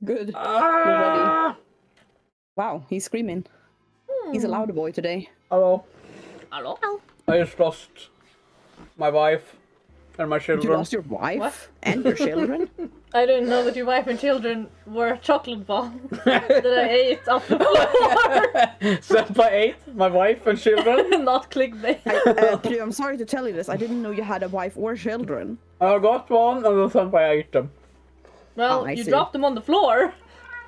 Good. We're ready. Wow, he's screaming. He's a loud boy today. Hello. Hello? I just lost my wife and my children. You lost your wife and your children? I didn't know that your wife and children were a chocolate ball that I ate off the floor. Senpai ate my wife and children. Not clickbait. I'm sorry to tell you this. I didn't know you had a wife or children. I got one and then Senpai ate them. Well, I you see. dropped them on the floor.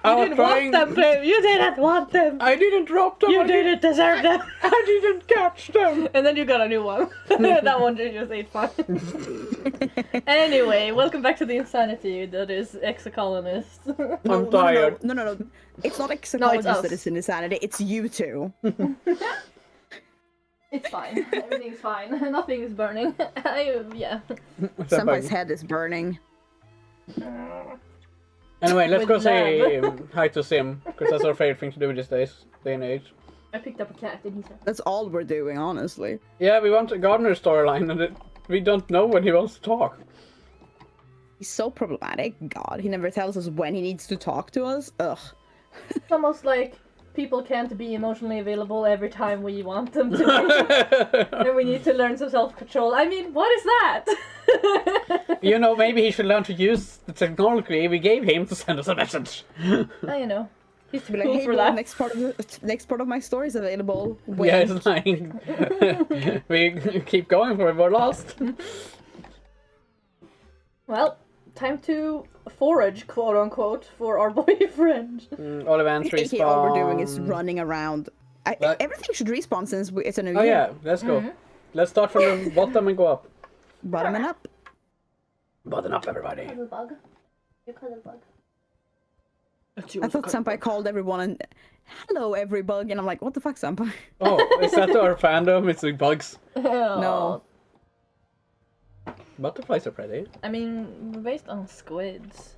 You didn't want them, Prim. You didn't want them. I didn't drop them. You didn't deserve them. I didn't catch them. And then you got a new one. That one you just ate fine. Anyway, welcome back to the insanity that is Exocolonist. I'm tired. No. It's not it's Exocolonist us. that is in insanity. It's you two. It's fine. Everything's fine. Nothing is burning. Yeah. Senpai's head is burning. Anyway, let's With go say love. hi to Sim, because that's our favorite thing to do these days, day and age. I picked up a cat and he said, That's all we're doing, honestly. Yeah, we want a Gardner storyline, and we don't know when he wants to talk. He's so problematic. God, he never tells us when he needs to talk to us. Ugh. it's almost like people can't be emotionally available every time we want them to be. And we need to learn some self-control. I mean, what is that? You know, maybe he should learn to use the technology we gave him to send us a message. Oh, you know. He's too Be like, cool hey, for bro, that. next part of my story is available. When? Yeah, it's like we keep going for it, we're lost. Well, time to forage, quote unquote, for our boyfriend. All events respawn. AKA all we're doing is running around. What? Everything should respawn since it's a new Oh year. yeah, let's go. Let's start from the bottom and go up. Bottom and up. Button up, everybody. Cuddle bug. You cuddle bug. I thought Senpai called everyone and hello every bug, and I'm like, what the fuck, Senpai? Oh, is that our fandom? It's like bugs. No. Butterflies are pretty. I mean, we're based on squids.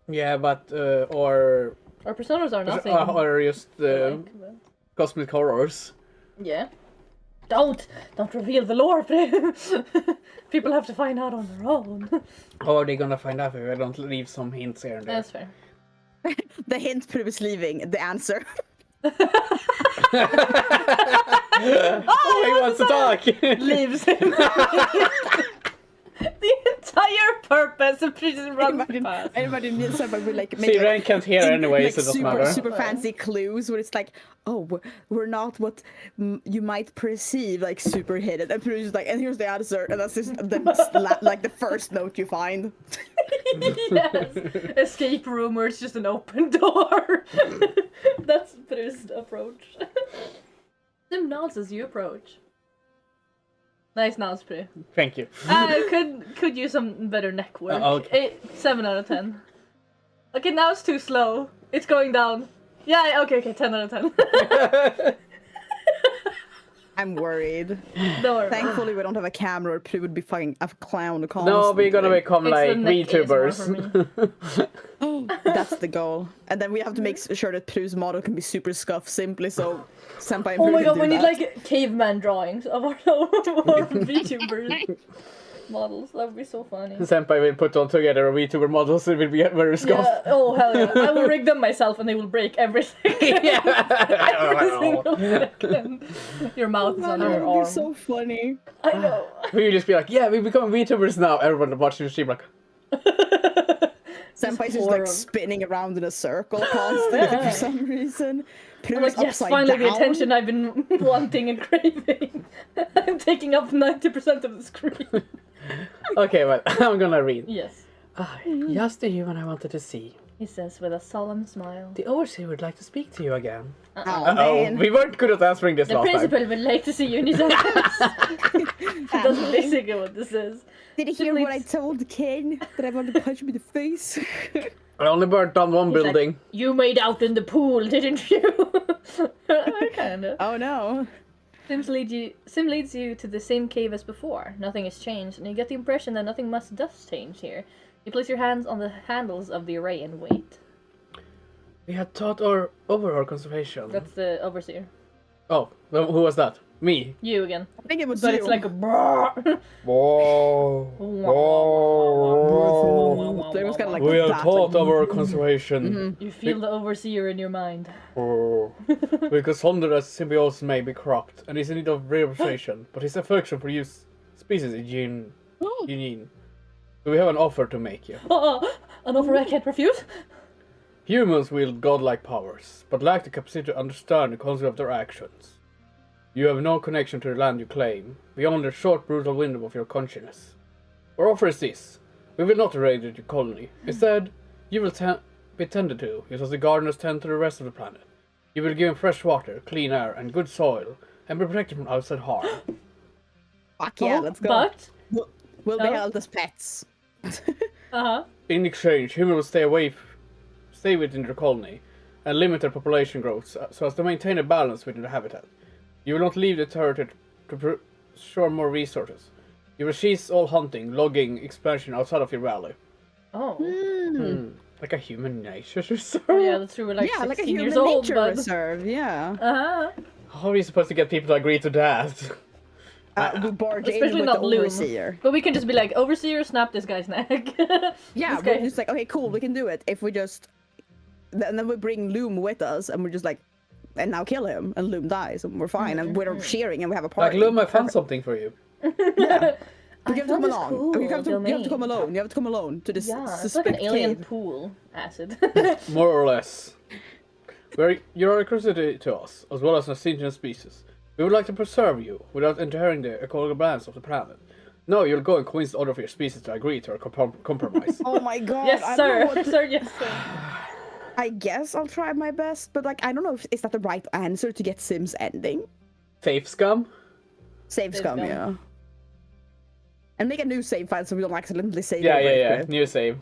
Yeah, but or Our personas are nothing. or just alike, but- cosmic horrors. Yeah. Don't reveal the lore, Prim. People have to find out on their own. How are they gonna find out if I don't leave some hints here and there? That's fair. The hint previous leaving the answer. Oh, he wants to talk! Leaves him. The entire purpose of prison runs past. I imagine Senpai would like See, Ren can't hear anyway, like so it doesn't super, matter. super fancy clues where it's like, oh, we're not what you might perceive like super hidden, and Peru's like, and here's the answer, and that's just like the first note you find. Yes. Escape room where it's just an open door. That's Peru's approach. Sim nods as you approach. Nice nods, Peru. Thank you. Could use some better neck work. Okay. 7 out of 10. Okay, now it's too slow. It's going down. Yeah, okay, 10 out of 10. I'm worried. Don't worry. Thankfully, we don't have a camera, or Peru would be fucking a clown constantly. No, we're gonna become It's like the neck ASMR VTubers. That's the goal. And then we have to make sure that Peru's model can be super scuffed simply so Senpai and Oh Peru my can god, do we need that. like caveman drawings of our VTubers models. That would be so funny. Senpai will put on together a VTuber models, it will be very scuffed. Yeah, oh hell yeah. I will rig them myself and they will break everything. Every single second. Your mouth is on That your would arm. be so funny. I know. We will just be like, yeah, we become VTubers now. Everyone watching the stream like, Senpai's just horror. like spinning around in a circle constantly for some reason. I'm Peru's like, yes, upside finally the down. attention I've been wanting and craving. I'm taking up 90% of the screen. okay, well, I'm gonna read. Yes. Just the human I wanted to see. He says with a solemn smile. The overseer would like to speak to you again. Oh, Uh-oh, man. we weren't good at answering this The last principal time. would like to see you in his office. That's basically what this is. Did you hear what I told Ken? That I wanted to punch him in the face? I only burnt down one He's building. like, you made out in the pool, didn't you? Kinda. Oh no. Sim leads you to the same cave as before. Nothing has changed, and you get the impression that nothing must does change here. You place your hands on the handles of the array and wait. We had thought over our conservation. That's the overseer. Oh, well, who was that? Me. You again. I think it was But you. it's like a Whoa. It was kind of like We are that, taught like, of our conservation. You feel the overseer in your mind. Oh. Because Honduras symbiosis may be corrupt and is in need of representation, but his affection for you species is genuine. So we have an offer to make you. An offer I can't refuse? Humans wield godlike powers, but lack the capacity to understand the consequences of their actions. You have no connection to the land you claim, beyond the short brutal window of your consciousness. Our offer is this. We will not raid your colony. Instead, you will be tended to, just as the gardeners tend to the rest of the planet. You will be given fresh water, clean air, and good soil, and be protected from outside harm. Fuck yeah, let's go. But... We'll be held as pets. In exchange, humans will stay within their colony, and limit their population growth so as to maintain a balance within the habitat. You will not leave the territory to ensure more resources. You will cease all hunting, logging, expansion outside of your valley. Like a human nature reserve. Oh yeah, that's true. We're like 16 like a years human old, nature but... reserve, yeah. How are you supposed to get people to agree to that? We barge in Especially with not the Loom. overseer. But we can just be like, overseer, snap this guy's neck. Yeah, This we're guy- just like, okay, cool, we can do it if we just... And then we bring Loom with us, and we're just like, and now kill him, and Loom dies, and we're fine, and we're cheering, and we have a Like, party. Loom, I found something for you. But you have to come this along. cool You have to come domain. alone. You have to come alone to this Yeah, it's like an suspect alien kid. pool acid. More or less. You're a curiosity to us, as well as a sentient species. We would like to preserve you, without entering the ecological balance of the planet. No, you'll go and convince the other of your species to agree to our compromise. Oh my god. Yes, I don't know sir. what to- Sir, yes, sir. I guess I'll try my best, but like, I don't know if is that the right answer to get Sim's ending? Safe scum? Save scum, scum. yeah. And make a new save file so we don't accidentally save Yeah, over it, yeah. right? New save.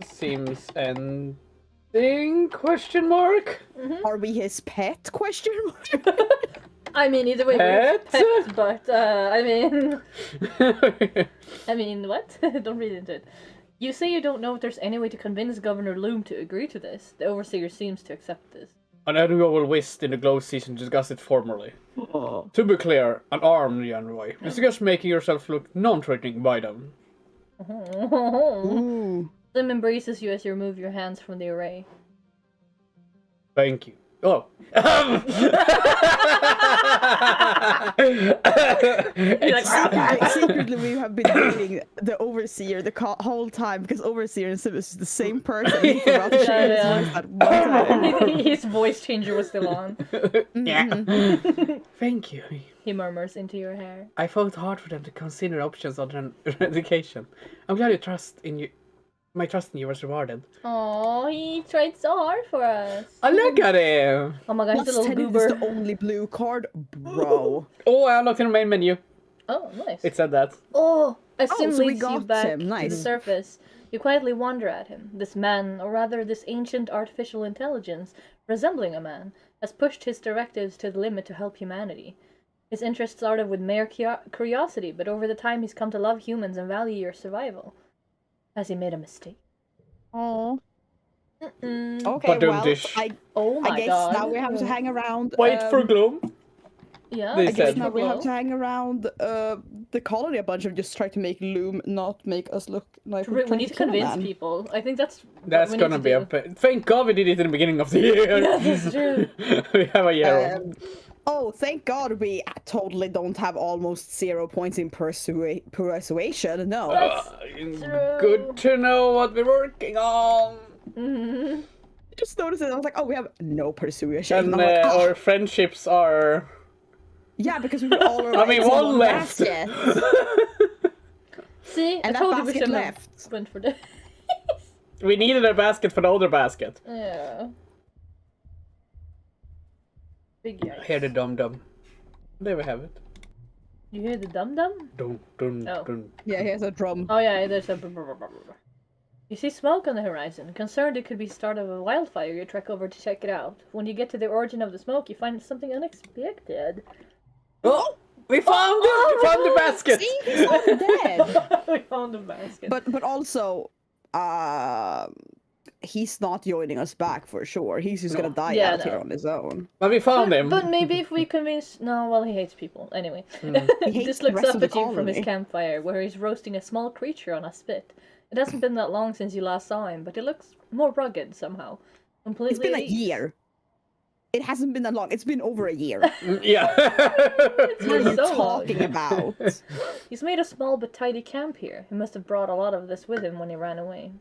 Seems ending? Question mark? Are we his pet? Question mark. I mean, either way, we're Pet? pets, but, I mean, what? Don't read into it. You say you don't know if there's any way to convince Governor Loom to agree to this. The Overseer seems to accept this. And then we will whist in the glow season to discuss it formally. To be clear, an armed envoy. We suggest making yourself look non-threatening by them. Ooh. Sim embraces you as you remove your hands from the array. Thank you. Oh. Secretly, we have been dating the Overseer the whole time because Overseer and Sim is the same person. He forgot to change his voice that one time. His voice changer was still on. Yeah. Thank you. He murmurs into your hair. I fought hard for them to consider options on eradication. I'm glad you trust in you. My trust in you was rewarded. Oh, he tried so hard for us. Oh, look at him! Oh my gosh, the Plus little 10 is goober. the only blue card, bro. Oh, I unlocked in the main menu. Oh, nice. It said that. Oh, as Sim so we leads you got back Sim, to nice. the surface, you quietly wonder at him. This man, or rather this ancient artificial intelligence, resembling a man, has pushed his directives to the limit to help humanity. His interest started with mere curiosity, but over the time he's come to love humans and value your survival. Has he made a mistake? Oh. Mm-mm. Okay, But don't well, dish. Oh my I guess god. now we have to hang around. Wait for Gloom. Yeah, They I guess said. now we have to hang around the colony a bunch of just try to make Loom not make us look like we're We trying need to kill a convince man. people. I think that's That's what we gonna need be to a... Thank God we did it in the beginning of the year. Yeah, that's true. We have a year off. Oh, thank God we totally don't have almost 0 points in persuasion. No. Good to know what we're working on. Mhm. I just noticed it. I was like, oh, we have no persuasion. And I'm like, oh, our friendships are... yeah, because we were all I mean, one left. basket. See, And I that told you we basket shouldn't have left. went for this. We needed a basket for the other basket. Yeah. Big yikes. Hear the dum-dum. There we have it. You hear the dum dum? Dun, dun, Oh. dun. Yeah, here's a drum. Oh yeah, there's a. You see smoke on the horizon. Concerned it could be start of a wildfire, you trek over to check it out. When you get to the origin of the smoke, you find something unexpected. Oh! We found it! We found the basket! See, he's not dead. We found the basket. But also, he's not joining us back for sure. He's just No. gonna die Yeah, out here no. on his own. But we found him. But maybe if we convince... No, well, he hates people. Anyway. He hates Just the looks rest up of the at you from his colony. campfire, where he's roasting a small creature on a spit. It hasn't been that long since you last saw him, but he looks more rugged somehow. Completely It's been a at ease. year. It hasn't been that long. It's been over a year. Yeah. It's What are been you so long. talking about? He's made a small but tidy camp here. He must have brought a lot of this with him when he ran away.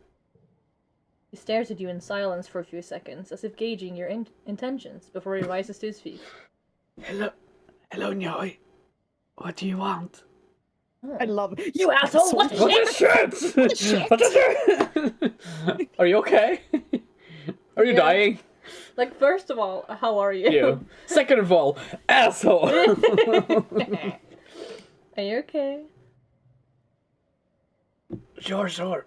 He stares at you in silence for a few seconds, as if gauging your intentions, before he rises to his feet. Hello, Nyoi. What do you want? I love You asshole! What the What shit? the shit? What the shit? Are you okay? Are you Yeah. dying? Like, first of all, how are you? You. Second of all, asshole. Are you okay? Sure.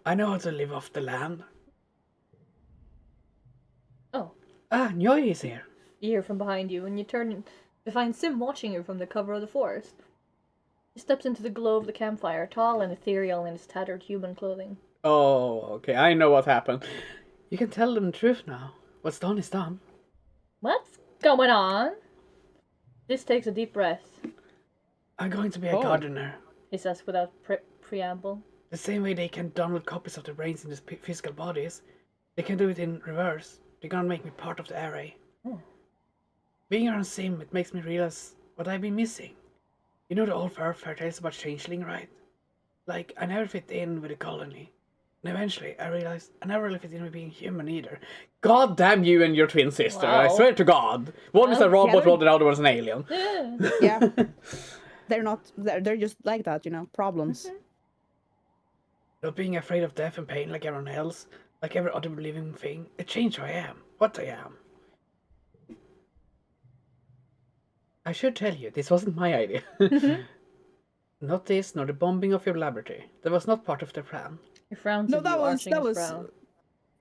I know how to live off the land. Oh, Ah, Nyoi is here. you hear from behind you, and you turn to find Sim watching you from the cover of the forest. He steps into the glow of the campfire, tall and ethereal in his tattered human clothing. Oh, okay. I know what happened. You can tell them the truth now. What's done is done. What's going on? This takes a deep breath, I'm going to be a Oh. gardener. he says without preamble. The same way they can download copies of the brains in their physical bodies, they can do it in reverse. They're gonna make me part of the array. Oh. Being around Sim, it makes me realize what I've been missing. You know the old fairy tales about changeling, right? Like, I never fit in with the colony. And eventually, I realized I never really fit in with being human either. God damn you and your twin sister, I Wow. swear to God. One is a Well, robot, yeah, while the other one's an alien. Yeah. Yeah. They're just like that, you know, problems. Not being afraid of death and pain like everyone else, like every other living thing, it changed who I am, what I am. I should tell you, this wasn't my idea. Not this, nor the bombing of your laboratory. That was not part of the plan. He frowns No, at you, arching his brow.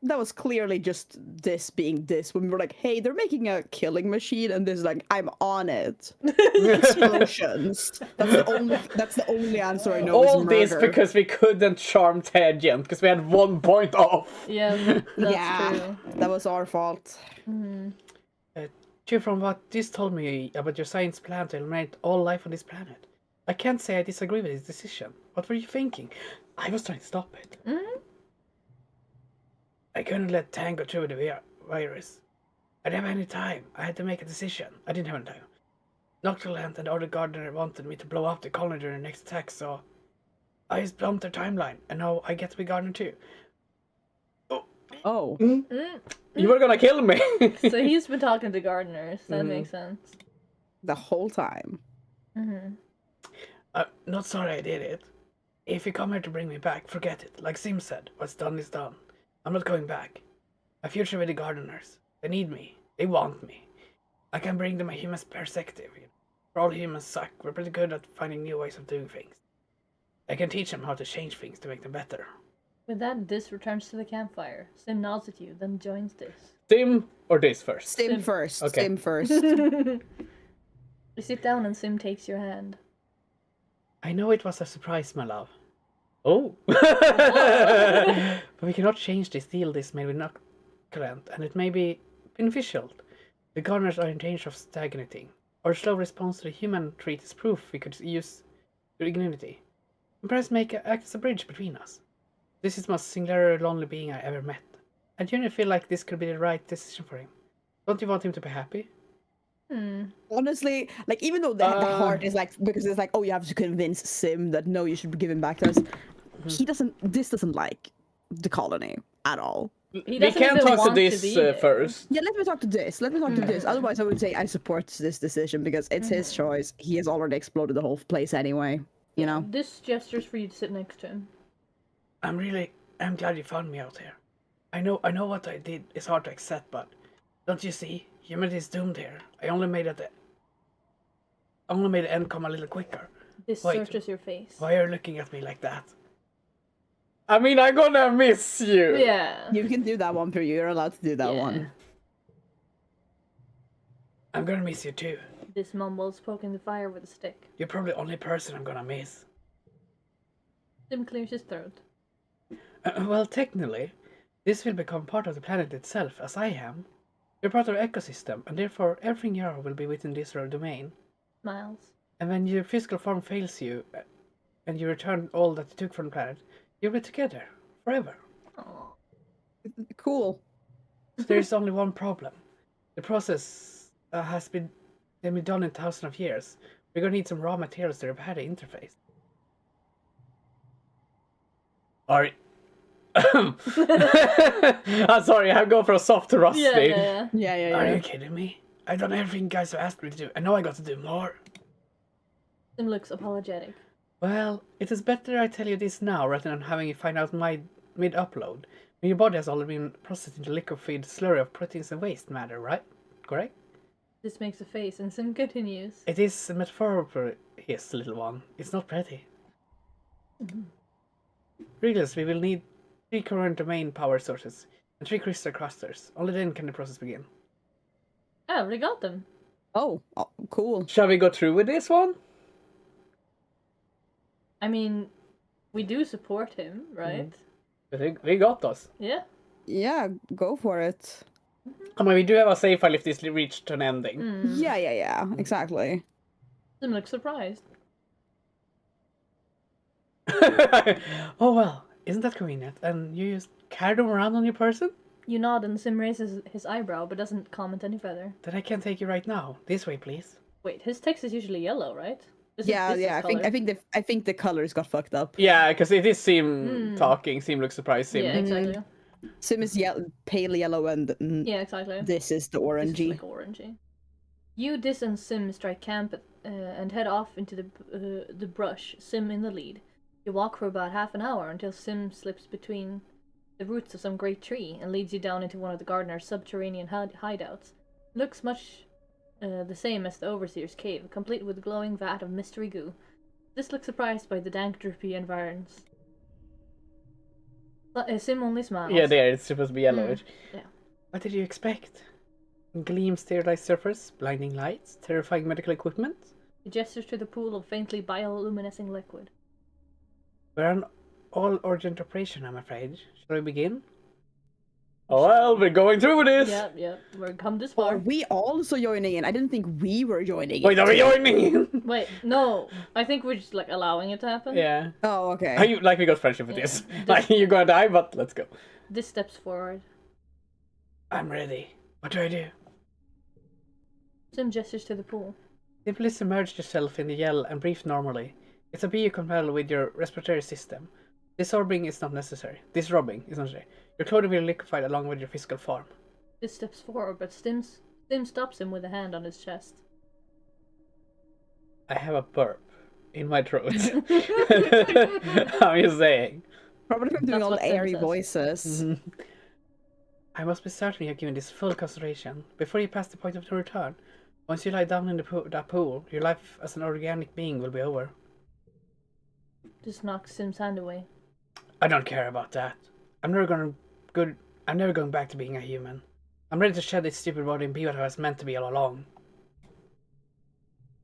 that was clearly just this being this when we were like, hey, they're making a killing machine, and this is like, I'm on it. Explosions. That's the only answer I know. All is this murder. because we couldn't charm Tangent, because we had 1 point off. Yeah, that's Yeah, true. that was our fault. From what this told me about your science plan to eliminate all life on this planet, I can't say I disagree with his decision. What were you thinking? I was trying to stop it. I couldn't let Tang go through with the virus. I didn't have any time. I had to make a decision. I didn't have any time. Nocturland and the other gardener wanted me to blow up the colony during the next attack, so I just bumped their timeline, and now I get to be gardener too. Oh, You were gonna kill me! So he's been talking to gardeners. That makes sense. the whole time. I'm not sorry I did it. If you come here to bring me back, forget it. Like Sim said, what's done is done. I'm not going back. A future with the gardeners. They need me. They want me. I can bring them a human perspective. For all humans suck, we're pretty good at finding new ways of doing things. I can teach them how to change things to make them better. With that, Dis returns to the campfire. Sim nods at you, then joins Dis. Sim or this first? Stim first. Okay. Stim first. You sit down and Sim takes your hand. I know it was a surprise, my love. Oh! But we cannot change this deal this made with Nocturland, and it may be beneficial. The gardeners are in danger of stagnating. Our slow response to the human treat is proof we could use your dignity. And perhaps act as a bridge between us. This is the most singular lonely being I ever met. I genuinely feel like this could be the right decision for him. Don't you want him to be happy? Honestly, like, even though the heart is like, because it's like, oh, you have to convince Sim that no, you should give him back to us. This doesn't like the colony at all. He We doesn't can even talk to want this be there. first. Yeah, let me talk to this. Otherwise, I would say I support this decision because it's his choice. He has already exploded the whole place anyway. You know. Dis gestures for you to sit next to him. I'm glad you found me out here. I know what I did is hard to accept, but don't you see? Humanity is doomed here. I only made the end come a little quicker. Dis Wait. searches your face. Why are you looking at me like that? I mean, I'm gonna miss you. Yeah. You can do that one per year. You're allowed to do that Yeah. one. I'm gonna miss you too. Dis mumbles, poking the fire with a stick. You're probably the only person I'm gonna miss. Sim clears his throat. Well, technically, This will become part of the planet itself, as I am. You're part of the ecosystem, and therefore everything you are will be within this domain. Miles. And when your physical form fails you, and you return all that you took from the planet, you'll be together, forever. Aw. Cool. So there's only one problem. The process has been done in thousands of years. We're gonna need some raw materials to repair the interface. Are I'm sorry, I go for a soft to rusty. Yeah. Are you kidding me? I've done everything you guys have asked me to do. I know I got to do more. Sim looks apologetic. Well, it is better I tell you this now rather than having you find out mid-upload. When your body has already been processed into liquefied slurry of proteins and waste matter, right? Correct? This makes a face, and Sim continues. It is a metaphor for his little one. It's not pretty. Regardless, we will need 3 current domain power sources and 3 crystal clusters. Only then can the process begin. Oh, we got them. Oh, cool. Shall we go through with this one? I mean, we do support him, right? I think we got us. Yeah. Yeah, go for it. I mean, we do have a save file if this reached an ending. Yeah, exactly. Sim looks surprised. Oh well, isn't that convenient? And you just carry them around on your person? You nod and Sim raises his eyebrow but doesn't comment any further. Then I can take you right now. This way, please. Wait, his text is usually yellow, right? This Yeah. is I think the colors got fucked up. Yeah, because it is Sim talking. Sim looks surprised. Sim. Yeah, exactly. Sim is pale yellow, and Yeah, exactly. this is the This orangey. is like orangey. You, Dis, and Sim strike camp and head off into the brush, Sim in the lead. You walk for about half an hour until Sim slips between the roots of some great tree and leads you down into one of the gardener's subterranean hideouts. It looks much the same as the Overseer's cave, complete with a glowing vat of mystery goo. This looks surprised by the dank, drippy environs. Sim only smiles. Yeah, there. It's supposed to be yellowish. Yeah. What did you expect? Gleam, sterilized surface, blinding lights, terrifying medical equipment? He gestures to the pool of faintly bioluminescing liquid. We're on all urgent operation, I'm afraid. Shall we begin? Oh well, we're going through with this! Yep. We're come this Are far. we also joining in? I didn't think we were joining Wait, in. are we joining in? Wait, no. I think we're just like allowing it to happen. Yeah. Oh, okay. Are you, like we got friendship with Yeah. this. Like, you're gonna die, but let's go. This steps forward. I'm ready. What do I do? Sim gestures to the pool. Simply submerge yourself in the gel and breathe normally. It's a biocompatible with your respiratory system. Disrobbing is not necessary. Disrobbing is not necessary. Your clothing will liquefy along with your physical form. This steps forward, but Sim stops him with a hand on his chest. I have a burp in my throat. I'm just saying. Probably from doing That's all what the Sim airy says. voices. I must be certain you have given this full consideration before you pass the point of no return. Once you lie down in that pool, your life as an organic being will be over. Just knocks Sim's hand away. I don't care about that. I'm never going back to being a human. I'm ready to shed this stupid body and be what I was meant to be all along.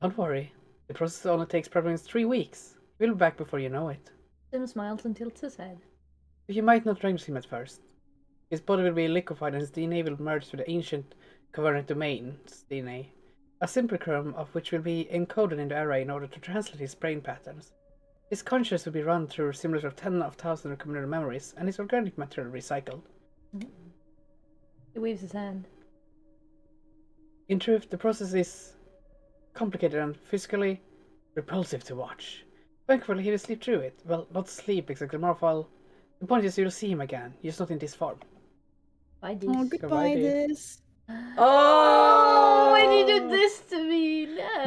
Don't worry. The process only takes probably 3 weeks. We'll be back before you know it. Sim smiles and tilts his head. You might not recognize him at first. His body will be liquefied and his DNA will merge with the ancient covenant domain's DNA. A simple chrome of which will be encoded in the array in order to translate his brain patterns. His consciousness will be run through a simulator of 10,000 computer memories and his organic material recycled. He waves his hand. In truth, the process is complicated and physically repulsive to watch. Thankfully, he will sleep through it. Well, not sleep exactly, more of all. The point is you'll see him again, just not in this form. Bye, Dis. Oh, goodbye, Dis. this. Oh, why did you do this to me? No.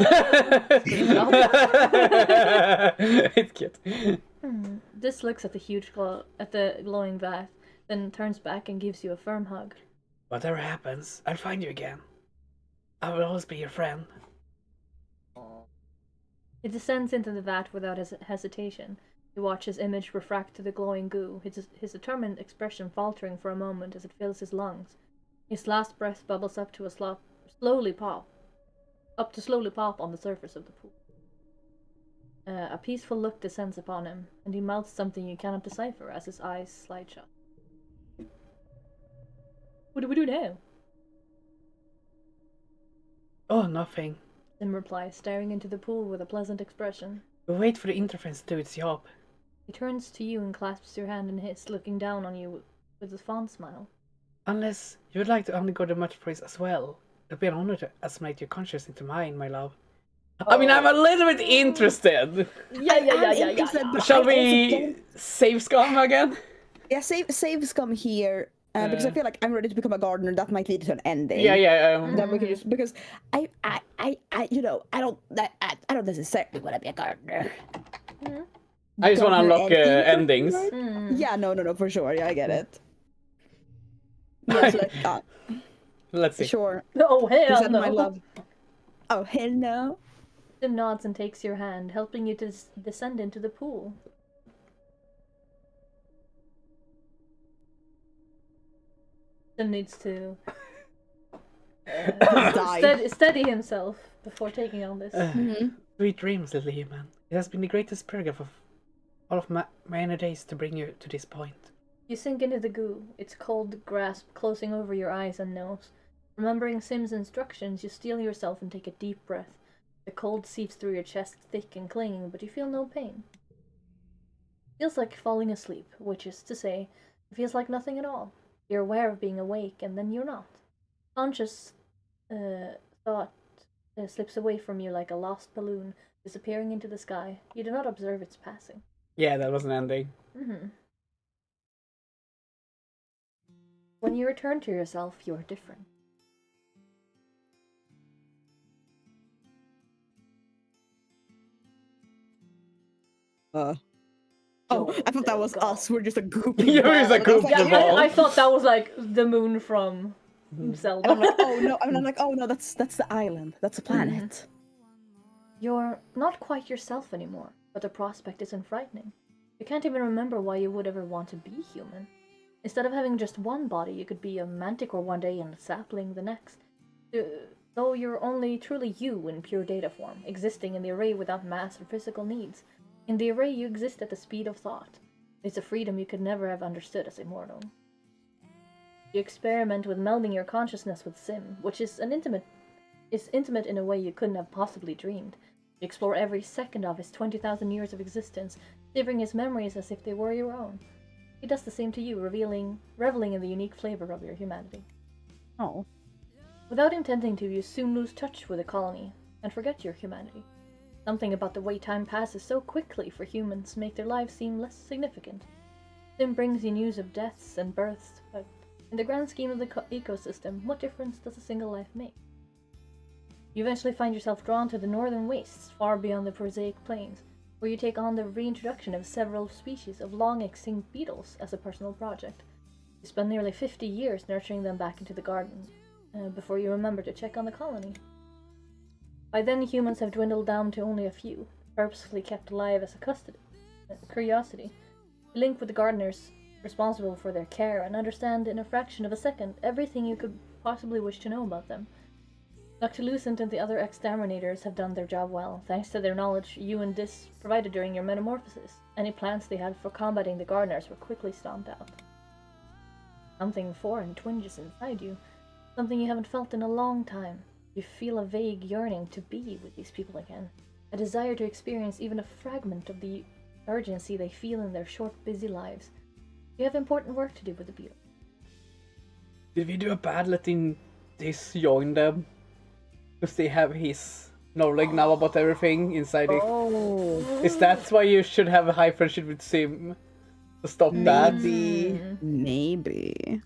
It's cute. Dis looks at the glowing vat, then turns back and gives you a firm hug. Whatever happens, I'll find you again. I will always be your friend. He descends into the vat without hesitation. You watch his image refract to the glowing goo, his determined expression faltering for a moment as it fills his lungs. His last breath bubbles up to slowly pop on the surface of the pool. A peaceful look descends upon him, and he mouths something you cannot decipher as his eyes slide shut. What do we do now? Oh, nothing. Sim replies, staring into the pool with a pleasant expression. We wait for the interference to do its job. He turns to you and clasps your hand in his, looking down on you with a fond smile. Unless you would like to undergo the metamorphosis as well. It'll be an honor to assimilate your conscience into mine, my love. I mean, I'm a little bit interested. Yeah. Shall we save Scum again? Yeah, save Scum here because I feel like I'm ready to become a gardener. That might lead to an ending. Yeah. That we can just because I don't necessarily want to be a gardener. I just want to unlock endings. Yeah, no, for sure. Yeah, I get it. Yeah, so let's see. Sure. Oh hell no! My love. Oh hell no! Sim nods and takes your hand, helping you to descend into the pool. Sim needs to steady himself before taking on this. Sweet dreams, little human. It has been the greatest paragraph of all of my inner days to bring you to this point. You sink into the goo, its cold grasp closing over your eyes and nose. Remembering Sim's instructions, you steel yourself and take a deep breath. The cold seeps through your chest, thick and clinging, but you feel no pain. Feels like falling asleep, which is to say, it feels like nothing at all. You're aware of being awake, and then you're not. Conscious thought slips away from you like a lost balloon, disappearing into the sky. You do not observe its passing. Yeah, that was an ending. When you return to yourself, you are different. Oh, I thought that was us. We're just a goopy ball. You're just a goopy ball. I thought that was like the moon from Zelda. And I'm like, oh no, that's the island. That's a planet. You're not quite yourself anymore, but the prospect isn't frightening. You can't even remember why you would ever want to be human. Instead of having just one body, you could be a manticore one day and a sapling the next. Though you're only truly you in pure data form, existing in the array without mass or physical needs. In the array, you exist at the speed of thought. It's a freedom you could never have understood as a mortal. You experiment with melding your consciousness with Sim, which is intimate in a way you couldn't have possibly dreamed. You explore every second of his 20,000 years of existence, savoring his memories as if they were your own. He does the same to you, reveling in the unique flavor of your humanity. Oh. Without intending to, you soon lose touch with the colony, and forget your humanity. Something about the way time passes so quickly for humans make their lives seem less significant. Sim brings you news of deaths and births, but in the grand scheme of the ecosystem, what difference does a single life make? You eventually find yourself drawn to the northern wastes, far beyond the prosaic plains, where you take on the reintroduction of several species of long-extinct beetles as a personal project. You spend nearly 50 years nurturing them back into the garden, before you remember to check on the colony. By then, humans have dwindled down to only a few, purposefully kept alive as a curiosity. You link with the gardeners responsible for their care and understand in a fraction of a second everything you could possibly wish to know about them. Dr. Lucent and the other exterminators have done their job well, thanks to their knowledge you and Dis provided during your metamorphosis. Any plans they had for combating the gardeners were quickly stomped out. Something foreign twinges inside you, something you haven't felt in a long time. You feel a vague yearning to be with these people again, a desire to experience even a fragment of the urgency they feel in their short, busy lives. You have important work to do with the beetle. Did we do a bad letting Dis join them? Because they have his knowledge now about everything inside it. Oh. Is that why you should have a high friendship with Sim? To stop that? Maybe.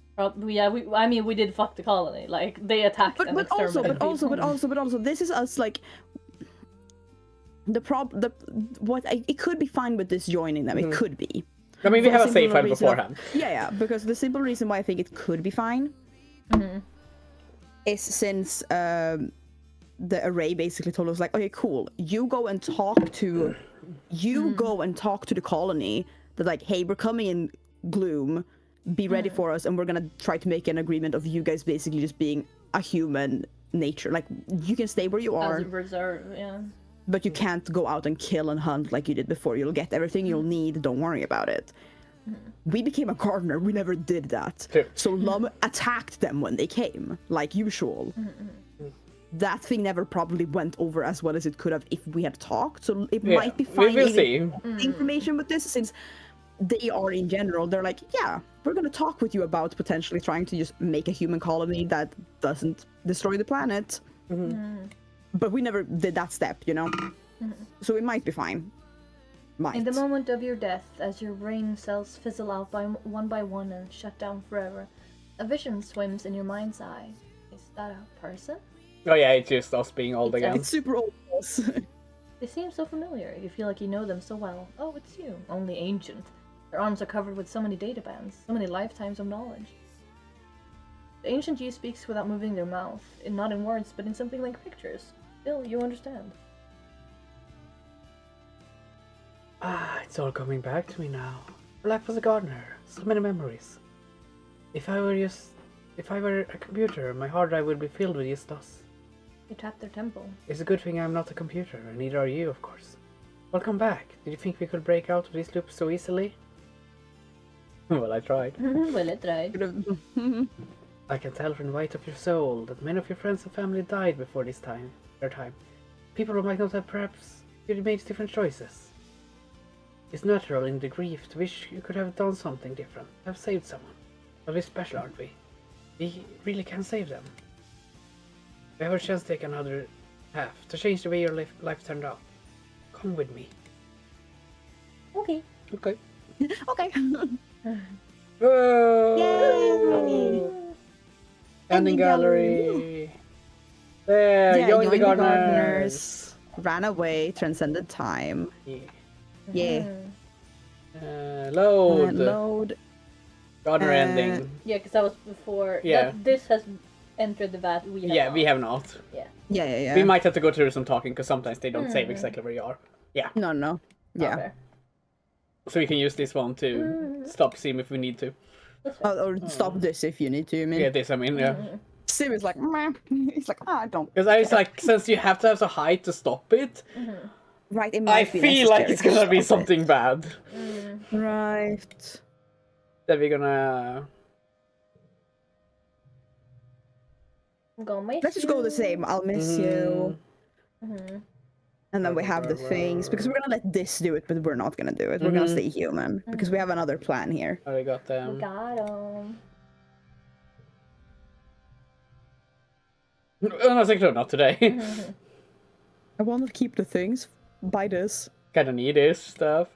Yeah, we did fuck the colony. Like, they attacked and exterminated. But also, this is us, like... It could be fine with this joining them, it could be. I mean, we have a safe hand beforehand. Yeah, because the simple reason why I think it could be fine is since the array basically told us, like, okay, cool, you go and talk to the colony that, like, hey, we're coming in gloom, be ready for us, and we're gonna try to make an agreement of you guys basically just being a human nature. Like, you can stay where you are. As a reserve, yeah. But you can't go out and kill and hunt like you did before. You'll get everything you'll need, don't worry about it. We became a gardener. We never did that. True. So Lum attacked them when they came, like usual. That thing never probably went over as well as it could have if we had talked. So it might be fine. We will see. Information with this, since they are in general, they're like, yeah, we're gonna talk with you about potentially trying to just make a human colony that doesn't destroy the planet. But we never did that step, you know. So it might be fine. Might. In the moment of your death, as your brain cells fizzle out by one and shut down forever, a vision swims in your mind's eye. Is that a person? Oh yeah, it's just us being old again. It's super old. They seem so familiar. You feel like you know them so well. Oh, it's you. Only ancient. Their arms are covered with so many data bands, so many lifetimes of knowledge. The ancient you speaks without moving their mouth, not in words, but in something like pictures. Still, you understand. It's all coming back to me now. Life as a gardener, so many memories. If I were a computer, my hard drive would be filled with just us. You tapped their temple. It's a good thing I'm not a computer, and neither are you, of course. Welcome back. Did you think we could break out of these loops so easily? Well, I tried. Well, I tried. I can tell from the weight of your soul that many of your friends and family died before their time. People who might not have perhaps made different choices. It's natural in the grief to wish you could have done something different, have saved someone. But we're special, aren't we? We really can save them. We have a chance to take another path, to change the way your life turned out. Come with me. Okay. Okay. Okay. Whoa! Ending gallery. There, Yeah, join the join gardeners. Ran away, transcended time. Yeah. Yeah. Load. Load. Gardener ending. Yeah, because that was before. Yeah. This has entered the vat. We have not. Yeah. We might have to go through some talking because sometimes they don't save exactly where you are. Yeah. No. Yeah. Okay. So we can use this one to stop Sim if we need to. Or stop this if you need to. I mean, Yeah, this I mean, yeah. Sim is like, meh. He's like, I don't. Because I was like, since you have to have a height to stop it, Right, it I might be feel like necessary it's to gonna be stop it. something bad. Right. That we're gonna. I'm gonna miss Let's just go the same. I'll miss you. And then we have the things. Because we're gonna let this do it, but we're not gonna do it. We're gonna stay human. Because we have another plan here. Oh, we got them. We got him. Oh, no, actually, not today. I want to keep the things. Buy this. Kinda need this stuff.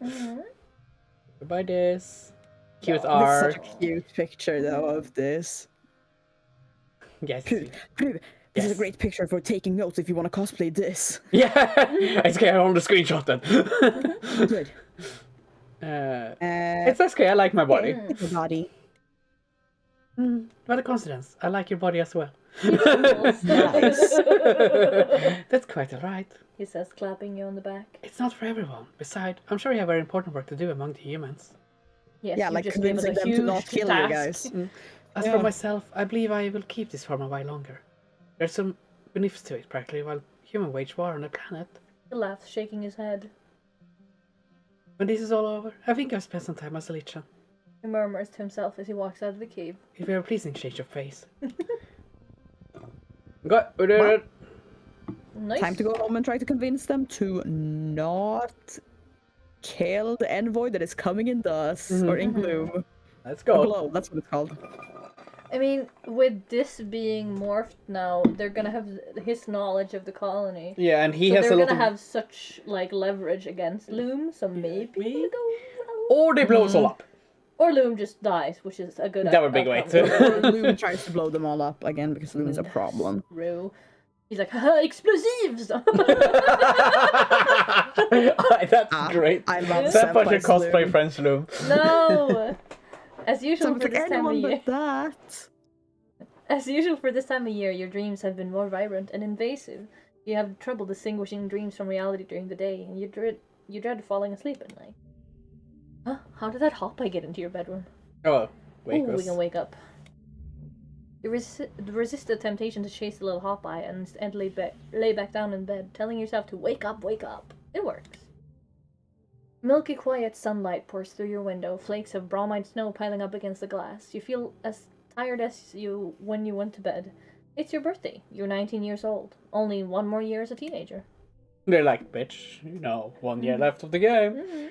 Buy this. Cute This art. is such a cute picture, though, of this. Yes. This is a great picture for taking notes if you want to cosplay this. Yeah! It's okay, I want to screenshot that. Good. It's okay, I like my body. Your body. What a coincidence. I like your body as well. Nice. That's quite alright. He says, clapping you on the back. It's not for everyone. Besides, I'm sure you have very important work to do among the humans. Yes, Yeah, you like just gave us a convincing them to not huge kill you task. guys. As for myself, I believe I will keep this for a while longer. There's some benefits to it, practically, while human wage war on the planet. He laughs, shaking his head. When this is all over, I think I've spent some time as a lichen. He murmurs to himself as he walks out of the cave. It will be a pleasing change of face. Good, we did it. Nice. Time to go home and try to convince them to not kill the envoy that is coming in dust or in gloom. Let's Or go. glow, that's what it's called. I mean, with this being morphed now, they're gonna have his knowledge of the colony. Yeah, and he So has they're a lot gonna of... have such like leverage against Loom, so maybe we'll go well. Or they blow us all up. Or Loom just dies, which is a good That would be a big way outcome. to... Or Loom tries to blow them all up again because Loom is a problem. True. He's like, haha, explosives! That's great. I love Senpai should Senpai's cosplay Loom. French Loom. No! As usual So for it's like this time of anyone year. but that. As usual for this time of year, your dreams have been more vibrant and invasive. You have trouble distinguishing dreams from reality during the day, and you dread falling asleep at night. Huh? How did that hop get into your bedroom? Oh, wake Ooh, us. we can wake up. You resist the temptation to chase the little Hopeye and lay back down in bed, telling yourself to wake up, wake up. It works. Milky quiet sunlight pours through your window, flakes of bromide snow piling up against the glass. You feel as tired as you when you went to bed. It's your birthday. You're 19 years old. Only one more year as a teenager. They're like, bitch, 1 year left of the game.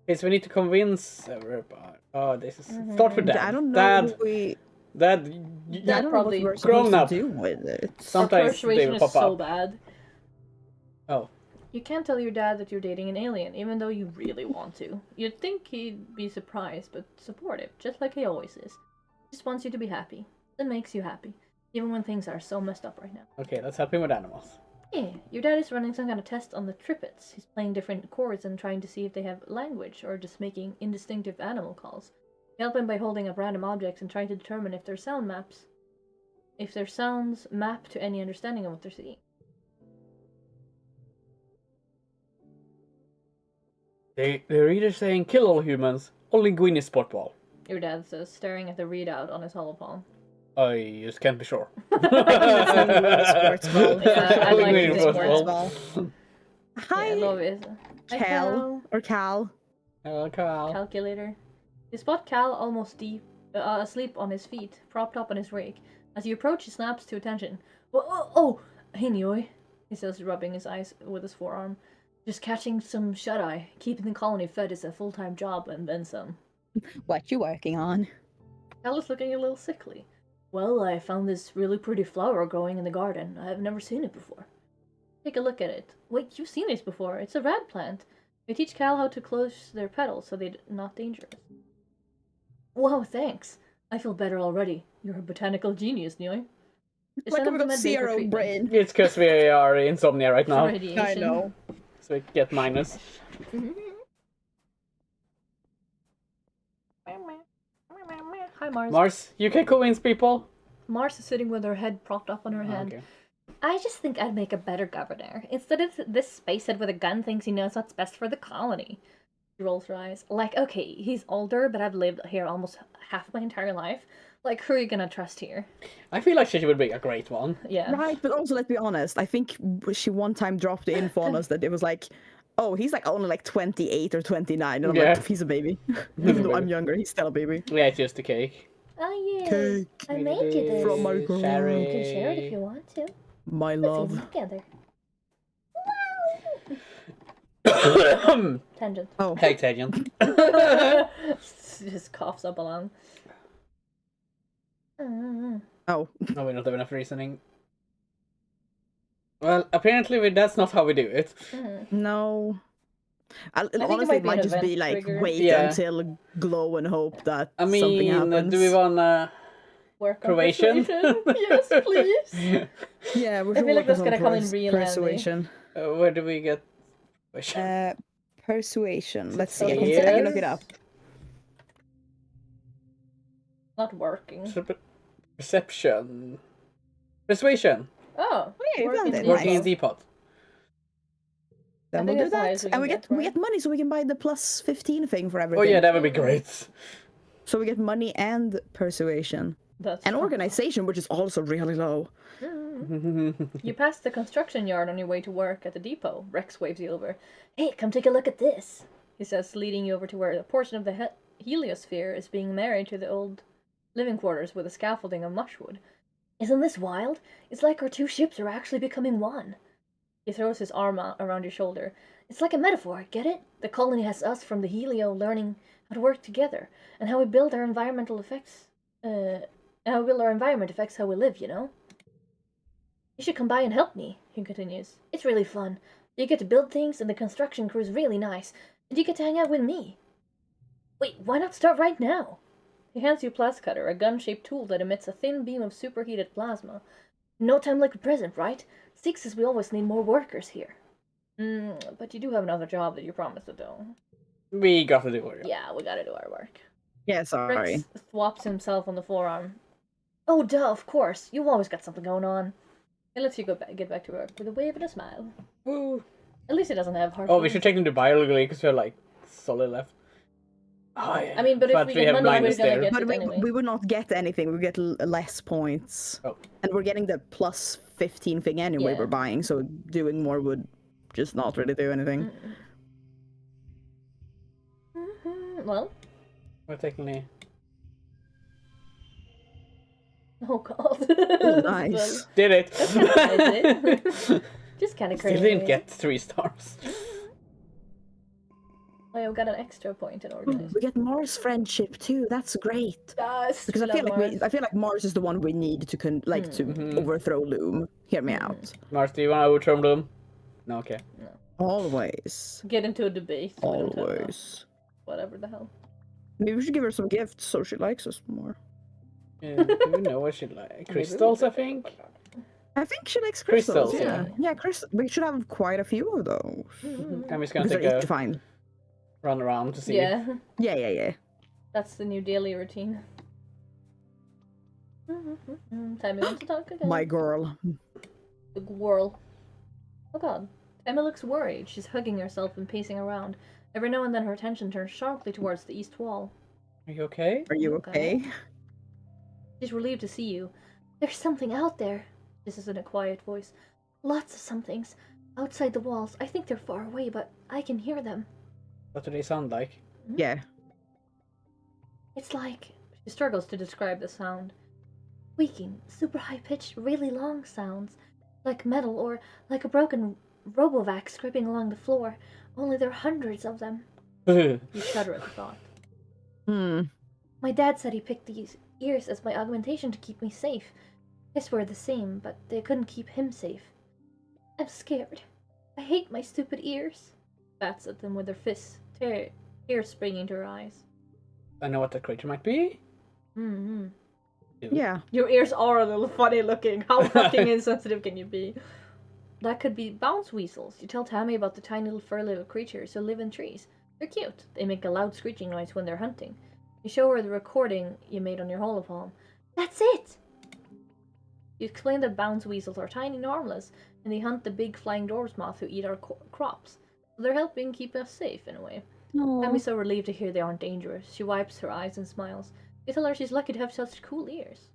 Okay, so we need to convince everybody. Oh, this is... Start with Dad. I don't know. Dad, Dad, That I don't know probably what we're grown supposed up. to do with it. Sometimes they persuasion will is pop so up. bad. Oh. You can't tell your dad that you're dating an alien, even though you really want to. You'd think he'd be surprised, but supportive, just like he always is. He just wants you to be happy. That makes you happy, even when things are so messed up right now. Okay, let's help him with animals. Yeah, your dad is running some kind of test on the triplets. He's playing different chords and trying to see if they have language, or just making indistinctive animal calls. You help him by holding up random objects and trying to determine if their sounds map to any understanding of what they're seeing. They're either saying kill all humans or linguini sport ball. Your dad says, staring at the readout on his holopalm. I just can't be sure. Sports ball. Yeah, I like Linguini the sports sports ball. Hi, Yeah, Lovi is Hi, Cal or Cal. Hello, Carl. Calculator. You spot Cal almost asleep on his feet, propped up on his rake. As you approach, he snaps to attention. Oh, hey, Nioi, he says, rubbing his eyes with his forearm. Just catching some shut-eye. Keeping the colony fed is a full-time job, and then some. What you working on? Cal is looking a little sickly. Well, I found this really pretty flower growing in the garden. I have never seen it before. Take a look at it. Wait, you've seen this before. It's a rat plant. We teach Cal how to close their petals so they're not dangerous. Wow, thanks. I feel better already. You're a botanical genius, Nioi. Like we've got zero brain. It's because we are insomnia right now. I know. So we get minus. Hi, Mars. Mars, you can convince people. Mars is sitting with her head propped up on her hand. Okay. I just think I'd make a better governor. Instead of this spacehead with a gun thinks he knows what's best for the colony. She rolls her eyes. Like, okay, he's older, but I've lived here almost half my entire life. Like, who are you gonna trust here? I feel like she would be a great one. Yeah. Right, but also let's be honest. I think she one time dropped the info on us that it was like, oh, he's like only like 28 or 29, and I'm Yeah. like, he's a baby. Even though I'm younger, he's still a baby. Yeah, it's just a cake. Oh yeah. Cake. I made you this. From my girl. Sherry. You can share it if you want to. My Let's love. eat together. Tangent. Oh, Hey, Tangent. Just coughs up along. oh. No, we don't have enough reasoning. Well, apparently that's not how we do it. No. think it Honestly, might it be might an just be event like trigger. wait Yeah. until glow and hope that I something mean, happens. do we want Work on Croatian? persuasion? Yes, please. Yeah, we I should feel like work that's on gonna some come in real handy. persuasion. where do we get persuasion? Persuasion. Let's see. So I can look yes. it up. Not working. Perception. Persuasion. Oh, yeah, you found it. Depot. Working in Depot. Then I we'll think do that's the that, highest we and can we get, we right? get money so we can buy the plus 15 thing for Oh everything. yeah, that would be great. So we get money and persuasion That's and fun. organization, which is also really low. You pass the construction yard on your way to work at the depot. Rex waves you over. Hey, come take a look at this, he says, leading you over to where a portion of the heliosphere is being married to the old living quarters with a scaffolding of mushwood. Isn't this wild? It's like our two ships are actually becoming one. He throws his arm out around your shoulder. It's like a metaphor, get it? The colony has us from the helio learning how to work together, and how we build our environmental effects. How we build our environment affects how we live, you know? You should come by and help me, he continues. It's really fun. You get to build things, and the construction crew's really nice, and you get to hang out with me. Wait, why not start right now? He hands you a plastic cutter, a gun-shaped tool that emits a thin beam of superheated plasma. No time like the present, right? Six says we always need more workers here. But you do have another job that you promised to do. We got to do it. Yeah, we gotta do our work. Yeah, sorry. Rex thwops himself on the forearm. Oh, duh, of course. You've always got something going on. He lets you get back to work with a wave and a smile. Woo. At least he doesn't have harsh Oh, we feelings. should take them to biology because we're like solid left. Oh, yeah. I mean, but if we get have money, we're minus gonna there. get But it anyway. we would not get anything. We get less points. Oh. And we're getting the plus 15 thing anyway Yeah. we're buying, so doing more would just not really do anything. Well, We're technically. oh god. Oh, nice. Did it! That's kind of crazy. Just kind of crazy. Still didn't get 3 stars. I've got an extra point in organization. We get Mars friendship too. That's great. Yes, Because I feel like Mars is the one we need to to overthrow Loom. Hear me out. Mars, do you want to overturn Bloom? No, okay. Always. Get into a debate. We don't have that. Always. Whatever the hell. Maybe we should give her some gifts so she likes us more. Yeah, do we know what she like? Crystals, I think? I think she likes crystals. Crystals, Yeah. Yeah, we should have quite a few of those. I'm just gonna Because take they're easy a to find. run around to see. Yeah, Yeah. that's the new daily routine. Time wants to talk again. My girl. The whirl. Oh god. Emma looks worried. She's hugging herself and pacing around. Every now and then her attention turns sharply towards the east wall. Are you okay? Are you okay? She's relieved to see you. There's something out there. This is in a quiet voice. Lots of somethings. Outside the walls. I think they're far away, but I can hear them. What do they sound like? Yeah. It's like... She struggles to describe the sound. Squeaking, super high-pitched, really long sounds. Like metal or like a broken Robovac scraping along the floor. Only there are hundreds of them. You shudder at the thought. My dad said he picked these ears as my augmentation to keep me safe. I swear the same, but they couldn't keep him safe. I'm scared. I hate my stupid ears. Bats at them with her fists, tears springing to her eyes. I know what that creature might be. Yeah. Your ears are a little funny looking. How fucking insensitive can you be? That could be bounce weasels. You tell Tammy about the tiny little fur little creatures who live in trees. They're cute. They make a loud screeching noise when they're hunting. You show her the recording you made on your holopalm. That's it! You explain that bounce weasels are tiny normalists, and they hunt the big flying dwarves moth who eat our crops. So they're helping keep us safe, in a way. Tammy's so relieved to hear they aren't dangerous. She wipes her eyes and smiles. You tell her she's lucky to have such cool ears.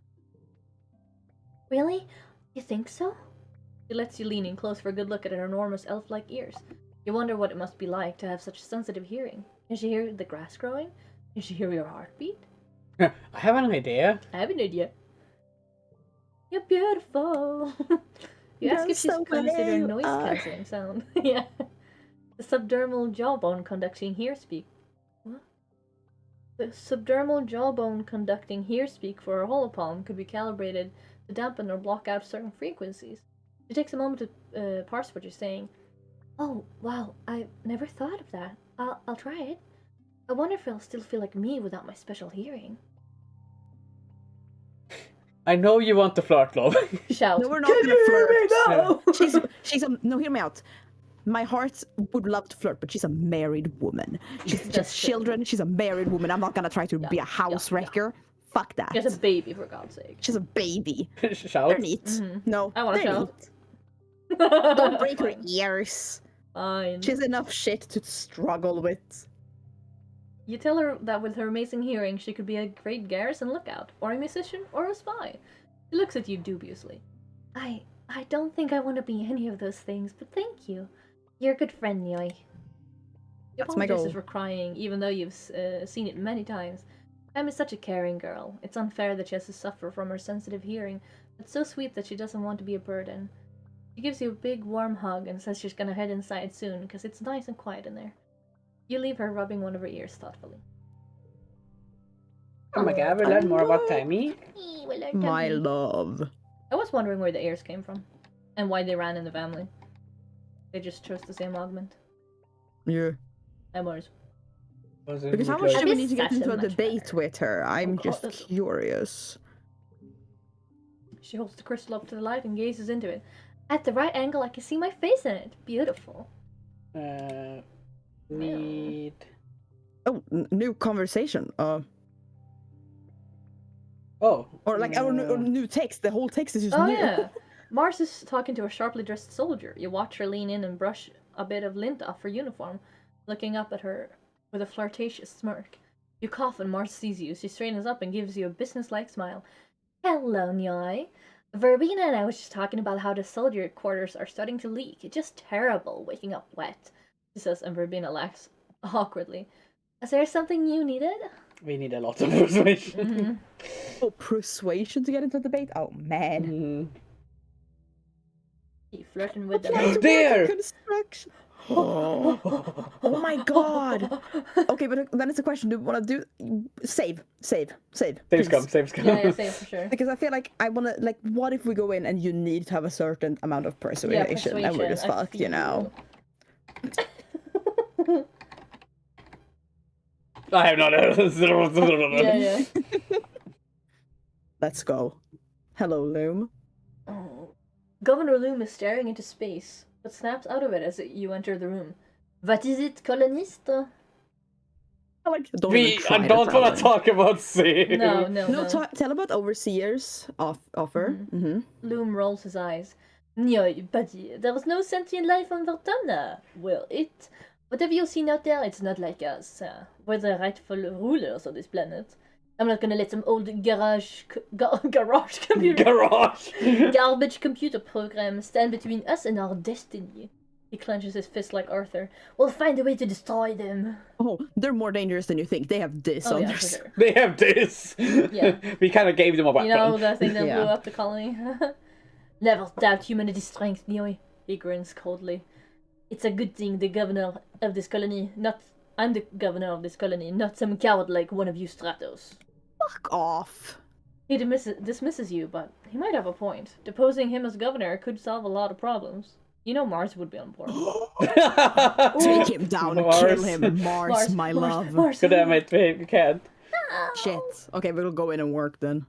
Really? You think so? She lets you lean in close for a good look at her enormous elf-like ears. You wonder what it must be like to have such sensitive hearing. Can she hear the grass growing? Can she hear your heartbeat? I have an idea. I have an idea. You're beautiful. You ask if she's considered a noise-cancelling sound. Yeah. The subdermal jawbone conducting hear speak. What? The subdermal jawbone conducting hear speak for her holopalm could be calibrated to dampen or block out certain frequencies. It takes a moment to parse what you're saying. Oh, wow, I've never thought of that. I'll try it. I wonder if I'll still feel like me without my special hearing. I know you want to flirt, love. Shout. No, we're not gonna flirt. No! No, hear me out. My heart would love to flirt, but she's a married woman. She's just children. She's a married woman. I'm not gonna try to be a house wrecker. Fuck that. She's a baby, for God's sake. She's a baby. Shout. They're neat. No, I want to they're shout. neat. Don't break her ears. Fine. She has enough shit to struggle with. You tell her that with her amazing hearing, she could be a great garrison lookout, or a musician, or a spy. She looks at you dubiously. I don't think I want to be any of those things, but thank you. You're a good friend, Nioi. You That's my goal. apologizes for crying, even though you've seen it many times. Em is such a caring girl. It's unfair that she has to suffer from her sensitive hearing, but so sweet that she doesn't want to be a burden. She gives you a big warm hug and says she's gonna head inside soon, because it's nice and quiet in there. You leave her rubbing one of her ears thoughtfully. Oh my god, we learn more about Tammy. My love. I was wondering where the ears came from, and why they ran in the family. They just chose the same augment. Yeah. I was. Because how much do we need to get Sasha into a much debate better. with her? I'm Oh, just God. curious. She holds the crystal up to the light and gazes into it. At the right angle, I can see my face in it. Beautiful. Need. Oh, new conversation. Oh. Or like or new text. The whole text is just Oh new. yeah. Mars is talking to a sharply dressed soldier. You watch her lean in and brush a bit of lint off her uniform, looking up at her with a flirtatious smirk. You cough and Mars sees you. She straightens up and gives you a businesslike smile. Hello, Nioi. Verbena and I was just talking about how the soldier quarters are starting to leak. It's just terrible waking up wet, she says, and Verbena laughs awkwardly. Is there something you needed? We need a lot of persuasion. Mm-hmm. Oh, persuasion to get into the debate? Oh, man. Mm. Keep flirting with Apply them. to There! work construction. Oh my god. Okay, but then it's a question, do we want to do... Save. Saves please. come, saves come. Yeah, same for sure. Because I feel like I want to, like, what if we go in and you need to have a certain amount of persuasion, and we're just I fucked, you know? I have not. Yeah. Let's go. Hello, Loom. Oh. Governor Loom is staring into space, but snaps out of it as you enter the room. What is it, colonist? I like, don't We even try I don't want problem. to talk about C. No. No, tell about overseer's offer. Mm-hmm. Loom rolls his eyes. No, buddy, there was no sentient life on Vertana. Well, whatever you see out there, it's not like us. We're the rightful rulers of this planet. I'm not gonna let some old garage computer Garage. garbage computer program stand between us and our destiny. He clenches his fist like Arthur. We'll find a way to destroy them. Oh, they're more dangerous than you think. They have this Oh on yeah, their for sure. They have this. Yeah. We kind of gave them a weapon. You know the thing that Yeah. blew up the colony? Never doubt humanity's strength, Nioy. He grins coldly. It's a good thing the governor of this colony, I'm the governor of this colony, not some coward like one of you Stratos. Fuck off. He dismisses you, but he might have a point. Deposing him as governor could solve a lot of problems. You know Mars would be on board. Take him down, Mars. kill him. Mars, my love. Mars. God damn it, we can't. Shit. Okay, we'll go in and work then.